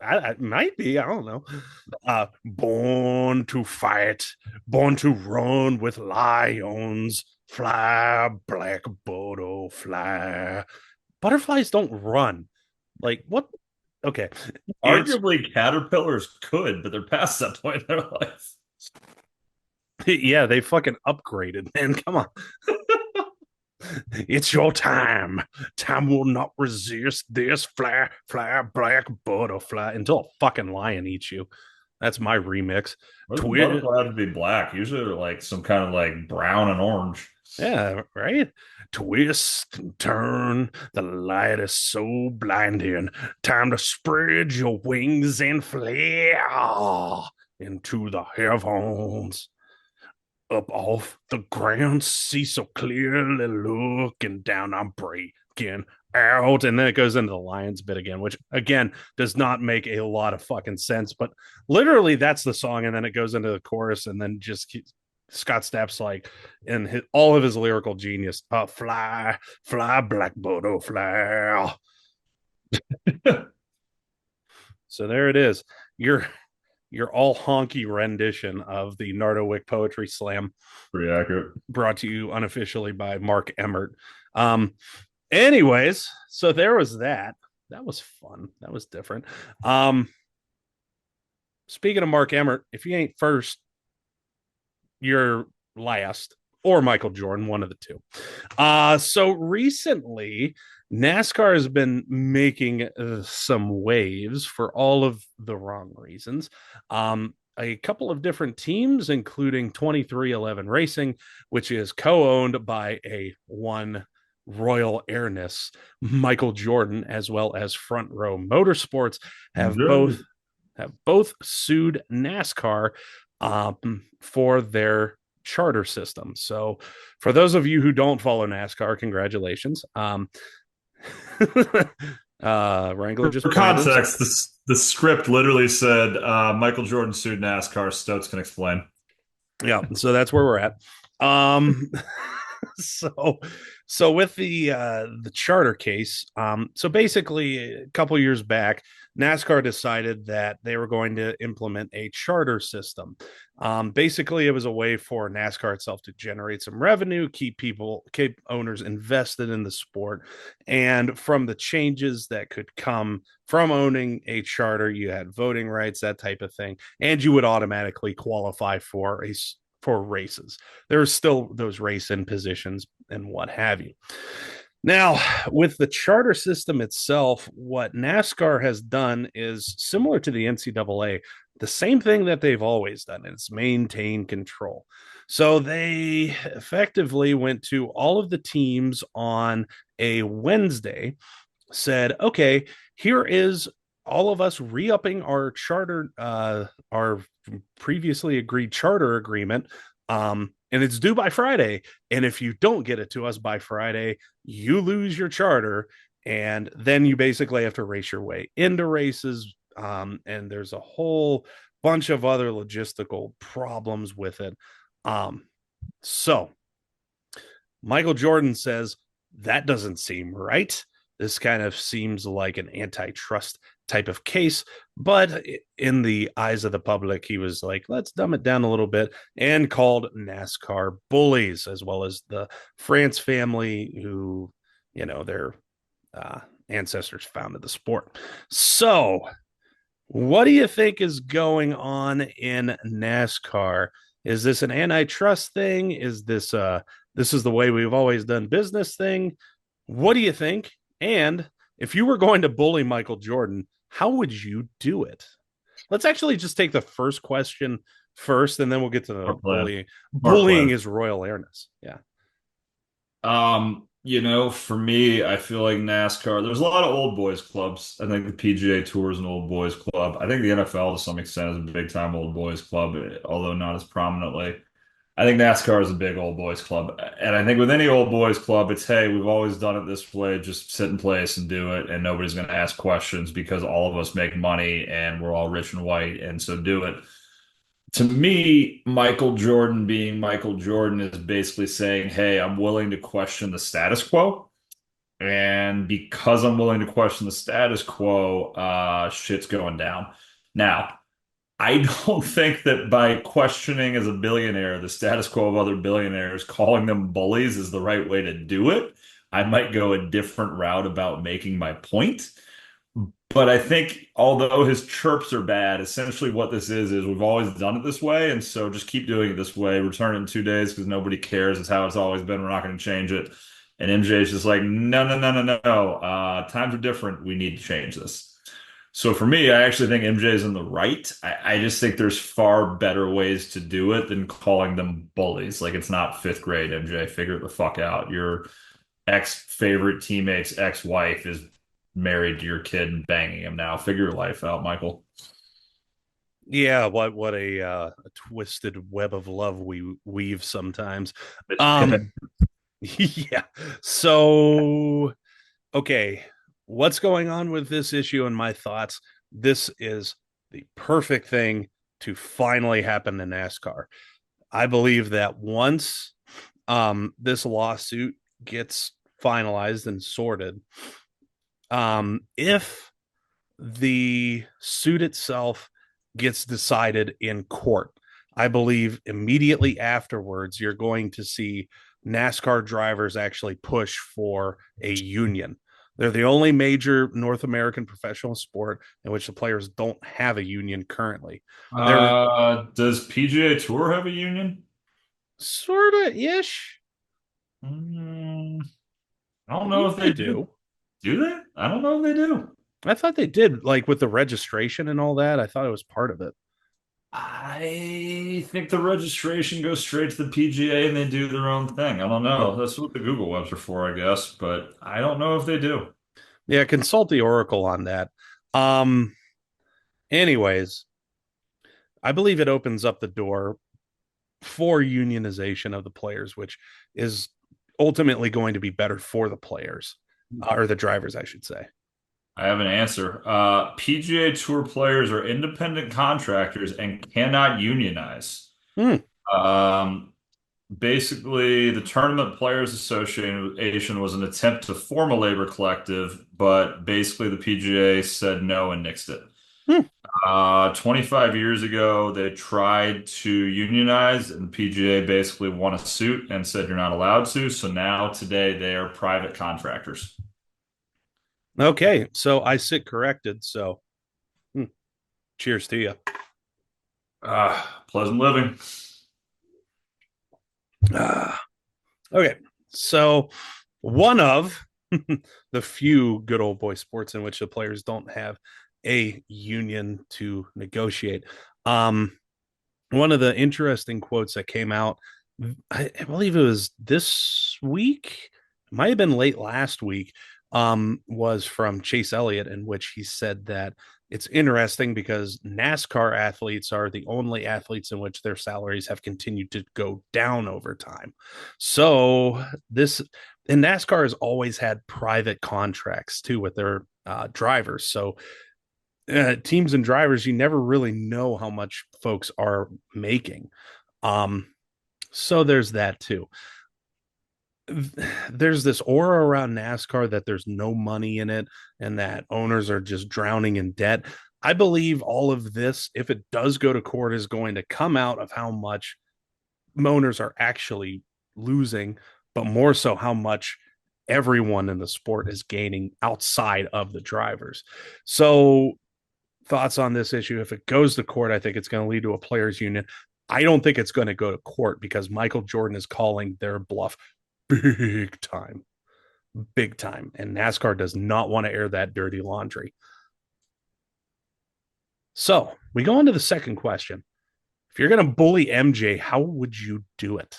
A: I might be. I don't know. Born to fight, born to run with lions. Fly, black butterfly. Butterflies don't run. Like what? Okay, it's
B: Arguably, caterpillars could, but they're past that point in their life.
A: yeah. They fucking upgraded, man. Come on, it's your time. Time will not resist this. Fly, fly, black butterfly until a fucking lion eats you. That's my remix.
B: Why does the
A: Twit.
B: butterfly have to be black? Usually they're like some kind of like brown and orange.
A: Yeah, right. Twist and turn. The light is so blinding. Time to spread your wings and flare into the heavens. Up off the ground, see so clearly looking down. I'm breaking out. And then it goes into the Lions bit again, which again does not make a lot of fucking sense. But literally, that's the song. And then it goes into the chorus and then just keeps, Scott Stapp's like, in all of his lyrical genius, fly, fly, black butterfly. So there it is. Your all honky rendition of the Nardowick Poetry Slam,
B: Pretty accurate.
A: brought to you unofficially by Mark Emmert. Um, anyways, so there was that. That was fun. That was different. Um, speaking of Mark Emmert, if you ain't first, you're last, or Michael Jordan, one of the two. So recently, NASCAR has been making some waves for all of the wrong reasons. A couple of different teams, including 2311 Racing, which is co-owned by a one Royal Airness, Michael Jordan, as well as Front Row Motorsports, have both
B: Good.
A: sued NASCAR for their charter system. So, for those of you who don't follow NASCAR, congratulations. Wrangler just
B: For
A: branded.
B: context, the script literally said Michael Jordan sued NASCAR. Stotes can explain.
A: Yeah, so that's where we're at. Um, so so with the charter case, so basically a couple years back, NASCAR decided that they were going to implement a charter system. Basically, it was a way for NASCAR itself to generate some revenue, keep owners invested in the sport, and from the changes that could come from owning a charter, you had voting rights, that type of thing, and you would automatically qualify for races. There's still those race in positions and what have you. Now, with the charter system itself, what NASCAR has done is similar to the NCAA, the same thing that they've always done, and it's maintain control. So they effectively went to all of the teams on a Wednesday, said, okay, here is all of us re-upping our previously agreed charter agreement, and it's due by Friday. And if you don't get it to us by Friday, you lose your charter, and then you basically have to race your way into races. And there's a whole bunch of other logistical problems with it. Um, so Michael Jordan says that doesn't seem right. This kind of seems like an antitrust type of case, but in the eyes of the public, he was like, let's dumb it down a little bit, and called NASCAR bullies, as well as the France family, who, their ancestors founded the sport. So, what do you think is going on in NASCAR? Is this an antitrust thing? Is this is the way we've always done business thing? What do you think? And if you were going to bully Michael Jordan, how would you do it? Let's actually just take the first question first, and then we'll get to the
B: Smart plan.
A: bullying.
B: Smart
A: Bullying
B: plan.
A: is royal airness. Yeah.
B: For me, I feel like NASCAR, there's a lot of old boys clubs. I think the PGA Tour is an old boys club. I think the NFL to some extent is a big time old boys club, although not as prominently. I think NASCAR is a big old boys club. And I think with any old boys club, it's, hey, we've always done it this way. Just sit in place and do it. And nobody's going to ask questions because all of us make money and we're all rich and white. And so do it. To me, Michael Jordan being Michael Jordan is basically saying, hey, I'm willing to question the status quo. And because I'm willing to question the status quo, shit's going down. Now, I don't think that by questioning as a billionaire the status quo of other billionaires, calling them bullies is the right way to do it. I might go a different route about making my point. But I think although his chirps are bad, essentially what this is we've always done it this way. And so just keep doing it this way. Return it in 2 days because nobody cares. It's how it's always been. We're not going to change it. And MJ is just like, no, no, no, no, no. Times are different. We need to change this. So for me, I actually think MJ is in the right. I just think there's far better ways to do it than calling them bullies. Like it's not fifth grade, MJ. Figure it the fuck out. Your ex favorite teammate's ex-wife is married to your kid and banging him now. Figure your life out, Michael.
A: Yeah, what a twisted web of love we weave sometimes. Um, yeah. So, okay, what's going on with this issue? And my thoughts, this is the perfect thing to finally happen in NASCAR. I believe that once this lawsuit gets finalized and sorted, if the suit itself gets decided in court, I believe immediately afterwards you're going to see NASCAR drivers actually push for a union. They're the only major North American professional sport in which the players don't have a union currently. They're
B: Does PGA Tour have a union?
A: sort of ish.
B: Mm, I
A: I
B: don't know
A: believe
B: if
A: they
B: they do.
A: do.
B: Do they? I don't know if they do.
A: I thought they did, like with the registration and all that. I thought it was part of it.
B: I think the registration goes straight to the PGA and they do their own thing. I don't
A: Hmm.
B: know. That's what the Google webs are for, I guess, but I don't know if they do.
A: Yeah, consult the Oracle on that. Um, anyways, I believe it opens up the door for unionization of the players, which is ultimately going to be better for the players, or the drivers, I should say.
B: I have an answer. PGA Tour players are independent contractors and cannot unionize.
A: Hmm.
B: Um, Basically, the Tournament Players Association was an attempt to form a labor collective, but basically the PGA said no and nixed it.
A: Hmm.
B: 25 years ago, they tried to unionize, and PGA basically won a suit and said you're not allowed to. So now, today, they are private contractors.
A: Okay, so I sit corrected. So cheers to you.
B: Pleasant living.
A: Ah, okay, so one of the few good old boy sports in which the players don't have a union to negotiate. Um, One of the interesting quotes that came out, I believe it was this week, it might have been late last week, was from Chase Elliott, in which he said that it's interesting because NASCAR athletes are the only athletes in which their salaries have continued to go down over time. So this and NASCAR has always had private contracts too with their drivers. So teams and drivers, you never really know how much folks are making. Um, so there's that too. There's this aura around NASCAR that there's no money in it and that owners are just drowning in debt. I believe all of this, if it does go to court, is going to come out of how much owners are actually losing, but more so how much everyone in the sport is gaining outside of the drivers. So thoughts on this issue. If it goes to court, I think it's going to lead to a players' union. I don't think it's going to go to court because Michael Jordan is calling their bluff big time, big time. And NASCAR does not want to air that dirty laundry. So we go on to the second question. If you're going to bully MJ, how would you do it?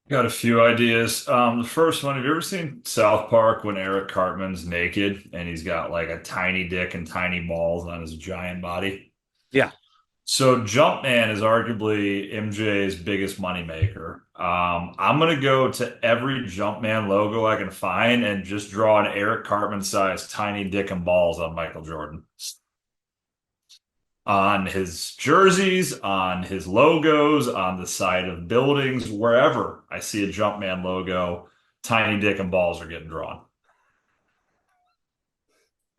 B: Got a few ideas. The first one, have you ever seen South Park when Eric Cartman's naked and he's got like a tiny dick and tiny balls on his giant body?
A: Yeah.
B: So Jumpman is arguably MJ's biggest moneymaker. I'm gonna go to every Jumpman logo I can find and just draw an Eric Cartman size tiny dick and balls on Michael Jordan. On his jerseys, on his logos, on the side of buildings, wherever I see a Jumpman logo, tiny dick and balls are getting drawn.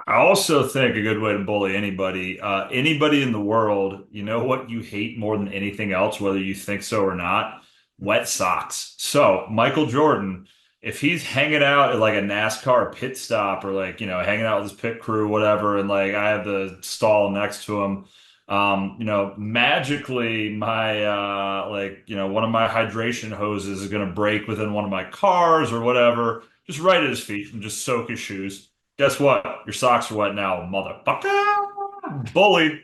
B: I also think a good way to bully anybody in the world, you know what you hate more than anything else, whether you think so or not? Wet socks. So, Michael Jordan, if he's hanging out at like a NASCAR pit stop or like, hanging out with his pit crew, whatever, and like I have the stall next to him, magically one of my hydration hoses is gonna break within one of my cars or whatever, just right at his feet and just soak his shoes. Guess what? Your socks are wet now, motherfucker. Bully.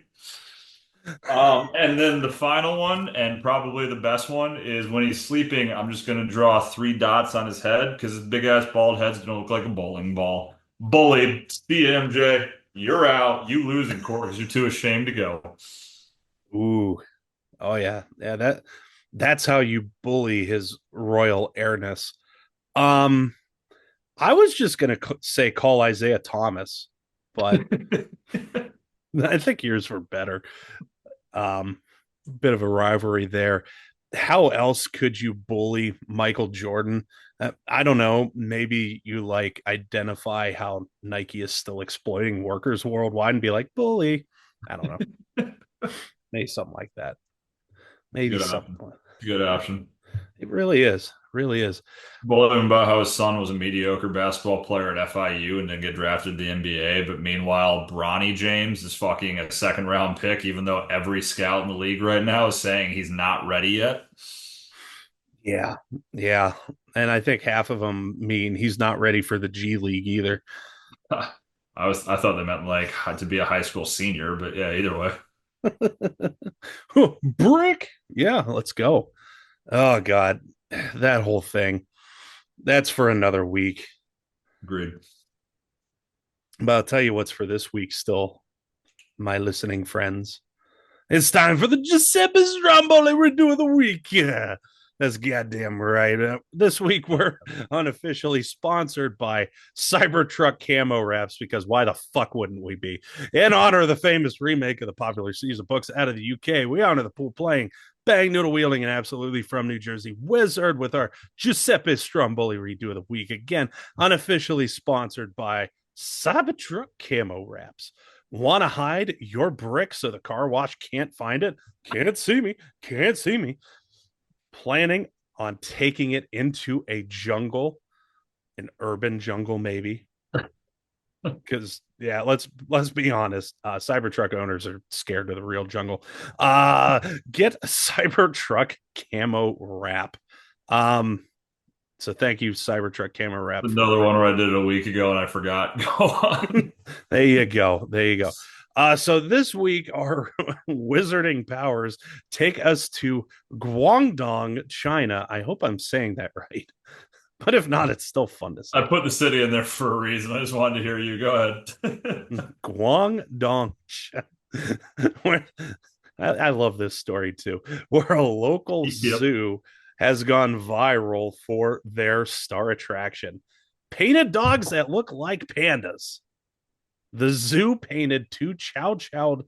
B: And then the final one, and probably the best one, is when he's sleeping, I'm just gonna draw three dots on his head because his big ass bald head's gonna look like a bowling ball. Bullied. See you, MJ. You're out. You lose in court because you're too ashamed to go.
A: Ooh. Oh yeah. Yeah, that's how you bully his royal airness. Um I was just going to say call Isaiah Thomas, but I think yours were better. Bit of a rivalry there. How else could you bully Michael Jordan? I don't know. Maybe you like identify how Nike is still exploiting workers worldwide and be like, bully. I don't know. Maybe something like that. Maybe
B: Good
A: something.
B: option. Good option.
A: It really is. Really is.
B: Bullying about how his son was a mediocre basketball player at FIU and didn't get drafted to the NBA, but meanwhile, Bronny James is fucking a second round pick, even though every scout in the league right now is saying he's not ready yet.
A: Yeah. Yeah. And I think half of them mean he's not ready for the G League either.
B: I thought they meant like to be a high school senior, but yeah, either way.
A: Brick. Yeah, let's go. Oh God, that whole thing. That's for another week.
B: Agreed.
A: But I'll tell you what's for this week still, my listening friends. It's time for the Giuseppe Stromboli Redo of the Week. Yeah, that's goddamn right. This week we're unofficially sponsored by Cybertruck Camo Wraps because why the fuck wouldn't we be? In honor of the famous remake of the popular series of books out of the UK, we honor the pool playing bang noodle wielding and absolutely from New Jersey Wizard with our Giuseppe Stromboli redo of the week. Again, unofficially sponsored by Cybertruck Camo Wraps. Want to hide your brick so the car wash can't find it? Can't see me. Can't see me. Planning on taking it into a jungle, an urban jungle, maybe. Because yeah, let's be honest, Cybertruck owners are scared of the real jungle. Get a Cybertruck camo wrap. Um, so thank you, Cybertruck camo wrap,
B: Another
A: for
B: one where I did it a week ago and I forgot. Go on.
A: there you go. There you go. So this week, our wizarding powers take us to Guangdong, China. I hope I'm saying that right. But if not, it's still fun to
B: I
A: say.
B: put the city in there for a reason. I just wanted to hear you. Go ahead.
A: Guangdong. Where, I love this story too, where a local
B: Yep.
A: zoo has gone viral for their star attraction. Painted dogs that look like pandas. The zoo painted two chow chow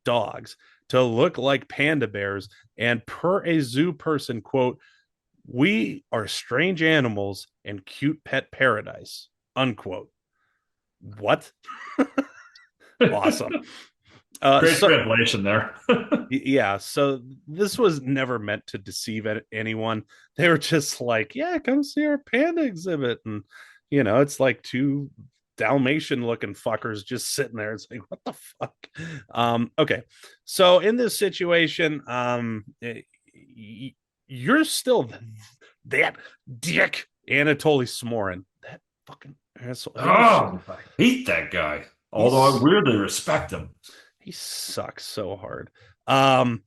A: dogs to look like panda bears. And per a zoo person, quote, we are strange animals and cute pet paradise, unquote. What? Awesome.
B: Great
A: So
B: translation there.
A: yeah, so this was never meant to deceive anyone. They were just like, yeah, come see our panda exhibit. And, it's like two Dalmatian looking fuckers just sitting there. It's like, what the fuck? Okay. So in this situation, you're still that dick Anatoly Smorin. That fucking asshole.
B: Oh, I hate that guy. Although I
A: He's
B: weirdly respect him.
A: he sucks so hard. Um,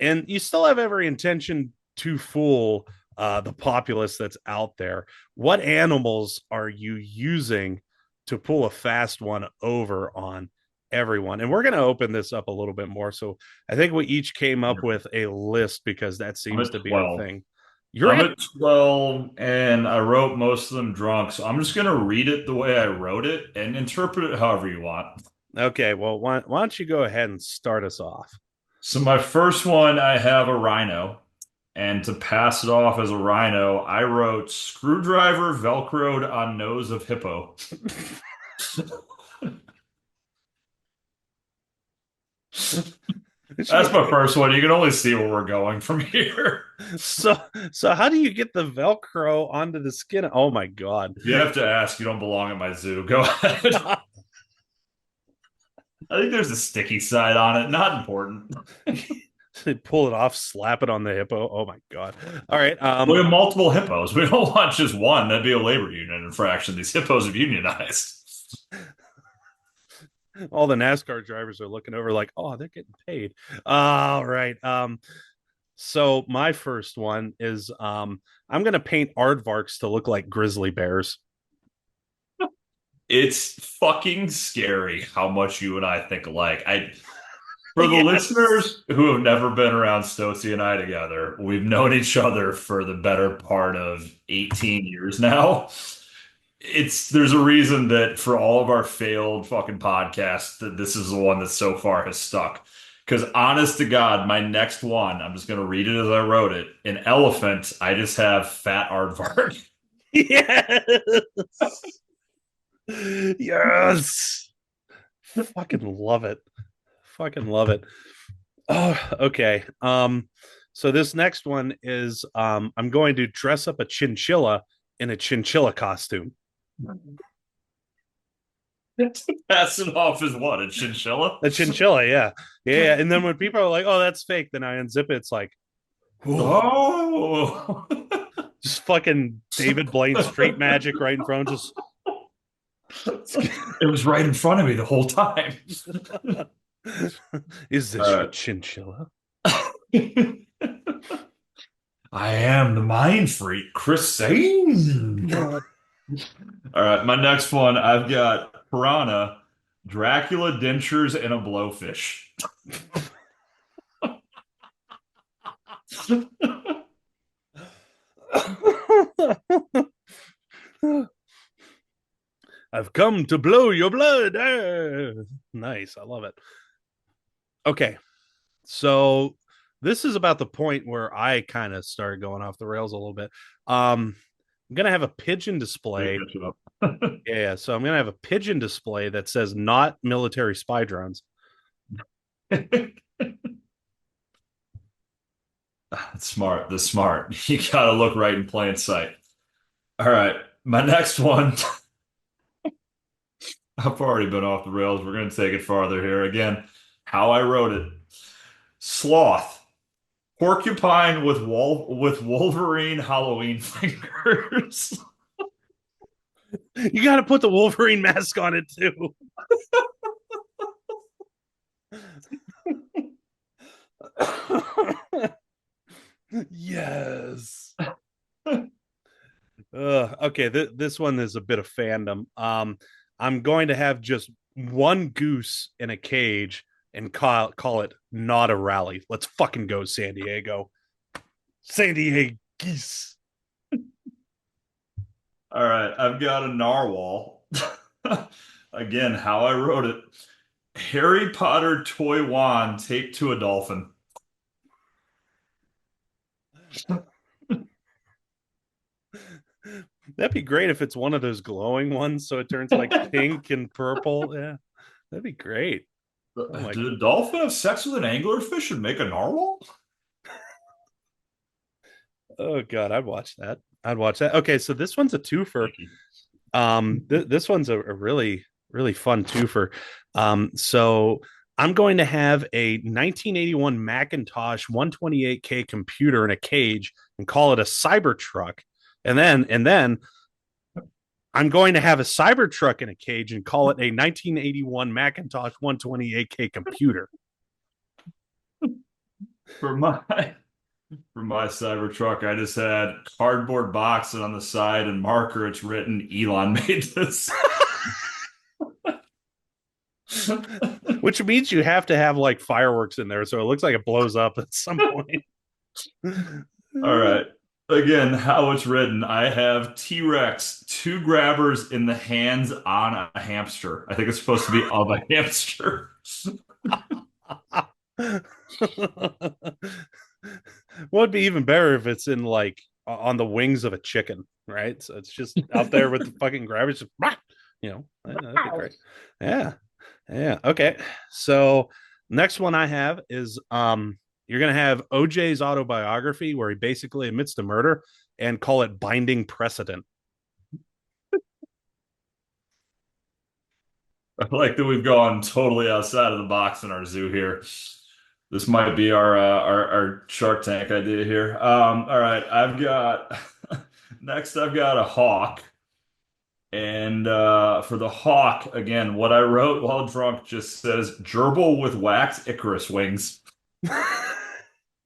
A: and you still have every intention to fool the populace that's out there. What animals are you using to pull a fast one over on everyone? And we're going to open this up a little bit more. So I think we each came up with a list because that
B: I'm
A: seems
B: at
A: to be our
B: 12.
A: thing. You're
B: I'm
A: at
B: at 12 and I wrote most of them drunk. So I'm just going to read it the way I wrote it and interpret it however you want.
A: okay. Well, why don't you go ahead and start us off?
B: So my first one, I have a rhino. And to pass it off as a rhino, I wrote screwdriver velcroed on nose of hippo. That's my first one. You can only see where we're going from here.
A: so so how do you get the Velcro onto the skin? Oh my god.
B: If you have to ask, you don't belong at my zoo. Go ahead. I think there's a sticky side on it. Not important.
A: Pull it off, slap it on the hippo. Oh my god. All right.
B: We have multiple hippos. We don't want just one. That'd be a labor union infraction. These hippos have unionized.
A: All the NASCAR drivers are looking over like, oh, they're getting paid. All right. So my first one is I'm gonna paint aardvarks to look like grizzly bears.
B: It's fucking scary how much you and I think alike. For the
A: Yes.
B: listeners who have never been around Stoczy and I together, we've known each other for the better part of 18 years now. There's a reason that for all of our failed fucking podcasts, that this is the one that so far has stuck. Because honest to God, my next one, I'm just gonna read it as I wrote it. An elephant, I just have fat aardvark.
A: Yes. Yes. Fucking love it. Fucking love it. Oh, okay. So this next one is I'm going to dress up a chinchilla in a chinchilla costume.
B: Pass it off as what? A chinchilla?
A: A chinchilla, yeah. Yeah. And then when people are like, oh, that's fake, then I unzip it. It's like, whoa,
B: Oh.
A: just fucking David Blaine street magic right in front. Just
B: It was right in front of me the whole time.
A: is this your
B: All
A: chinchilla?
B: right. I am the mind freak, Chris Sane. All right, my next one, I've got piranha, Dracula dentures, and a blowfish.
A: I've come to blow your blood. Nice. I love it. Okay. So this is about the point where I kind of started going off the rails a little bit. I'm gonna have a pigeon
B: Maybe
A: display.
B: catch it up.
A: Yeah, so I'm gonna have a pigeon display that says "not military spy drones."
B: That's smart. That's smart. You gotta look right in plain sight. All right. My next one. I've already been off the rails. We're gonna take it farther here. Again, how I wrote it. Sloth. Porcupine with Wolverine Halloween fingers.
A: You got to put the Wolverine mask on it too. Yes. Okay, this one is a bit of fandom. I'm going to have just one goose in a cage and call it not a rally. Let's fucking go, San Diego. San Diego geese.
B: All right, I've got a narwhal. Again, how I wrote it. Harry Potter toy wand taped to a dolphin.
A: That'd be great if it's one of those glowing ones, so it turns like pink and purple. Yeah, that'd be great. Oh my,
B: Did a dolphin have sex with an anglerfish and make a narwhal?
A: oh god, I'd watch that. I'd watch that. Okay, so this one's a twofer.
B: Thank you.
A: This one's a really really fun twofer. So I'm going to have a 1981 Macintosh 128K computer in a cage and call it a Cybertruck, and then I'm going to have a Cybertruck in a cage and call it a 1981 Macintosh 128K computer.
B: For my for my Cybertruck, I just had cardboard box and on the side and marker it's written Elon made this.
A: Which means you have to have like fireworks in there, so it looks like it blows up at some point.
B: All right. Again, how it's written, I have T-Rex, two grabbers in the hands on a hamster. I think it's supposed to be of a hamster.
A: Well, it'd be even better if it's in like on the wings of a chicken, right? So it's just out there with the fucking grabbers, just, that'd be great. Yeah, yeah. Okay, so next one I have is you're gonna have OJ's autobiography where he basically admits to murder and call it binding precedent.
B: I like that we've gone totally outside of the box in our zoo here. This might be our Shark Tank idea here. All right, I've got next I've got a hawk. And for the hawk, again, what I wrote while drunk just says gerbil with wax Icarus wings.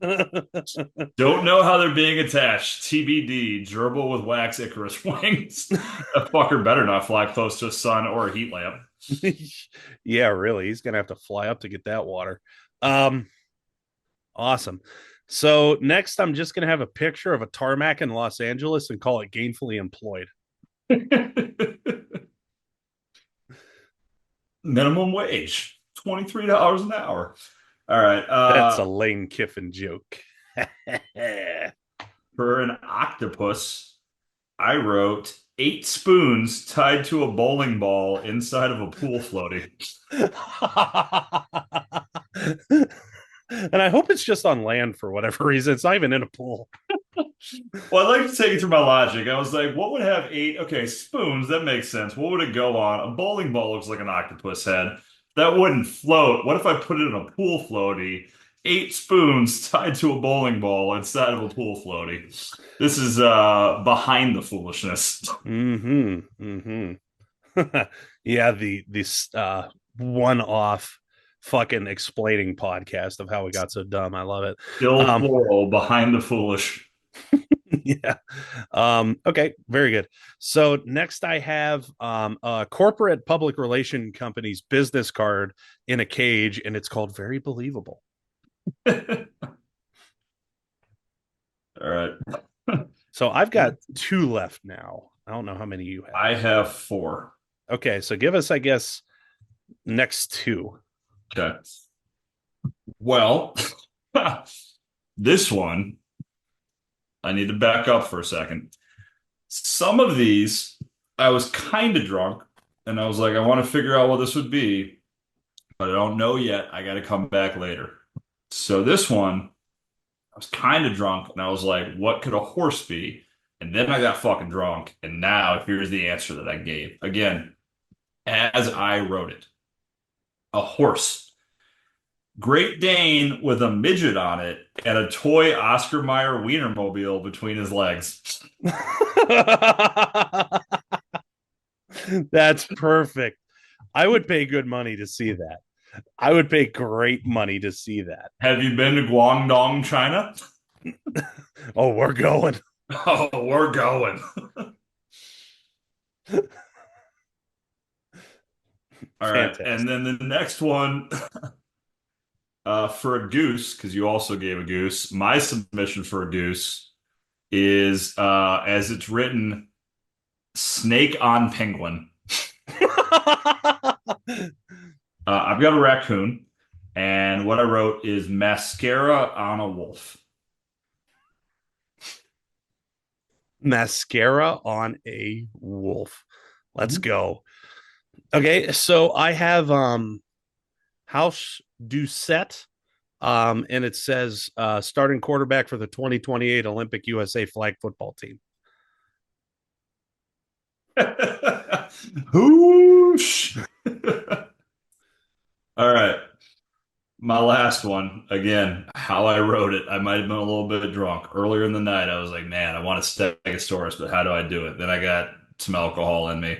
B: Don't know how they're being attached. TBD, gerbil with wax Icarus wings. That fucker better not fly close to a sun or a heat lamp.
A: Yeah, really. He's gonna have to fly up to get that water. Um, awesome. So next, I'm just gonna have a picture of a tarmac in Los Angeles and call it gainfully employed.
B: Minimum wage, $23 an hour. All right.
A: That's a Lane Kiffin joke.
B: For an octopus, I wrote eight spoons tied to a bowling ball inside of a pool floaty.
A: And I hope it's just on land for whatever reason. It's not even in a pool.
B: Well, I'd like to take you through my logic. I was like, what would have eight? Okay, spoons, that makes sense. What would it go on? A bowling ball looks like an octopus head. That wouldn't float. What if I put it in a pool floaty? Eight spoons tied to a bowling ball inside of a pool floaty. This is behind the foolishness.
A: Mm-hmm. Mm-hmm. Yeah, the this one-off fucking explaining podcast of how we got so dumb. I love it.
B: Still
A: Um,
B: plural, behind the foolish.
A: yeah. Okay, very good. So next I have a corporate public relation company's business card in a cage, and it's called Very Believable.
B: All right.
A: So I've got two left now. I don't know how many you have.
B: I have four.
A: Okay, so give us, I guess, next two.
B: Okay. Well, This one, I need to back up for a second. Some of these, I was kind of drunk, and I was like, I want to figure out what this would be, but I don't know yet. I got to come back later. So this one, I was kind of drunk, and I was like, what could a horse be? And then I got fucking drunk, and now here's the answer that I gave. Again, as I wrote it, a horse. Great Dane with a midget on it and a toy Oscar Mayer Wienermobile between his legs.
A: That's perfect. I would pay good money to see that. I would pay great money to see that.
B: Have you been to Guangdong, China?
A: Oh, we're going.
B: Oh, we're going. All right. And
A: Fantastic.
B: then the next one for a goose, because you also gave a goose, my submission for a goose is as it's written, snake on penguin. I've got a raccoon, and what I wrote is mascara on a wolf.
A: Mascara on a wolf. Let's
B: Mhm.
A: go. Okay, so I have House Doucette, and it says starting quarterback for the 2028 Olympic USA flag football team.
B: Whoosh. All right. My last one, again, how I wrote it, I might have been a little bit drunk. Earlier in the night, I was like, man, I want to Stegosaurus, but how do I do it? Then I got some alcohol in me.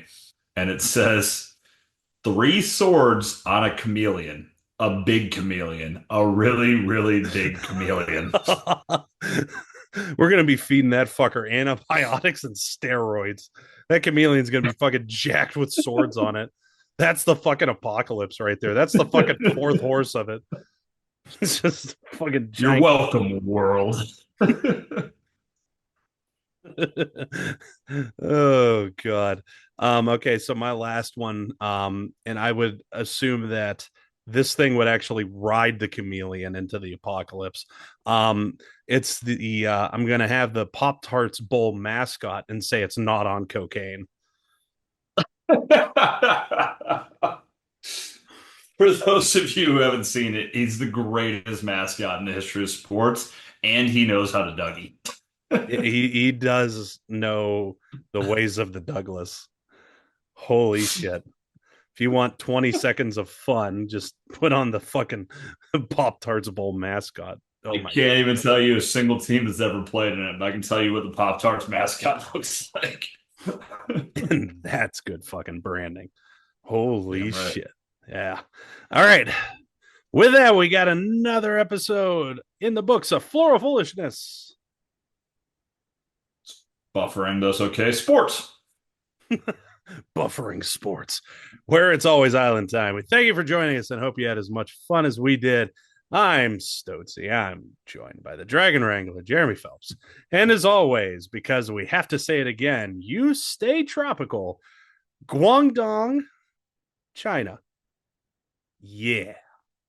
B: And it says, three swords on a chameleon, a big chameleon, a really, really big chameleon.
A: We're gonna be feeding that fucker antibiotics and steroids. That chameleon's gonna be fucking jacked with swords on it. That's the fucking apocalypse right there. That's the fucking fourth horse of it. It's just fucking
B: You're
A: giant.
B: welcome, world.
A: Oh god. Okay, so my last one, and I would assume that this thing would actually ride the chameleon into the apocalypse. It's the I'm gonna have the Pop Tarts Bowl mascot and say it's not on cocaine.
B: For those of you who haven't seen it, he's the greatest mascot in the history of sports, and he knows how to Dougie.
A: He does know the ways of the Douglas. Holy shit. If you want 20 seconds of fun, just put on the fucking Pop Tarts Bowl mascot. Oh
B: I
A: my
B: can't even tell you a single team that's ever played in it, but I can tell you what the Pop Tarts mascot looks like.
A: God. That's good fucking branding. Holy
B: Damn right.
A: shit. Yeah. All right. With that, we got another episode in the books of Floral Foolishness.
B: Buffering those okay. Sports.
A: Buffering Sports, where it's always island time. We thank you for joining us and hope you had as much fun as we did. I'm Stoczy. I'm joined by the Dragon Wrangler, Jeremy Phelps. And as always, because we have to say it again, you stay tropical. Guangdong, China. Yeah.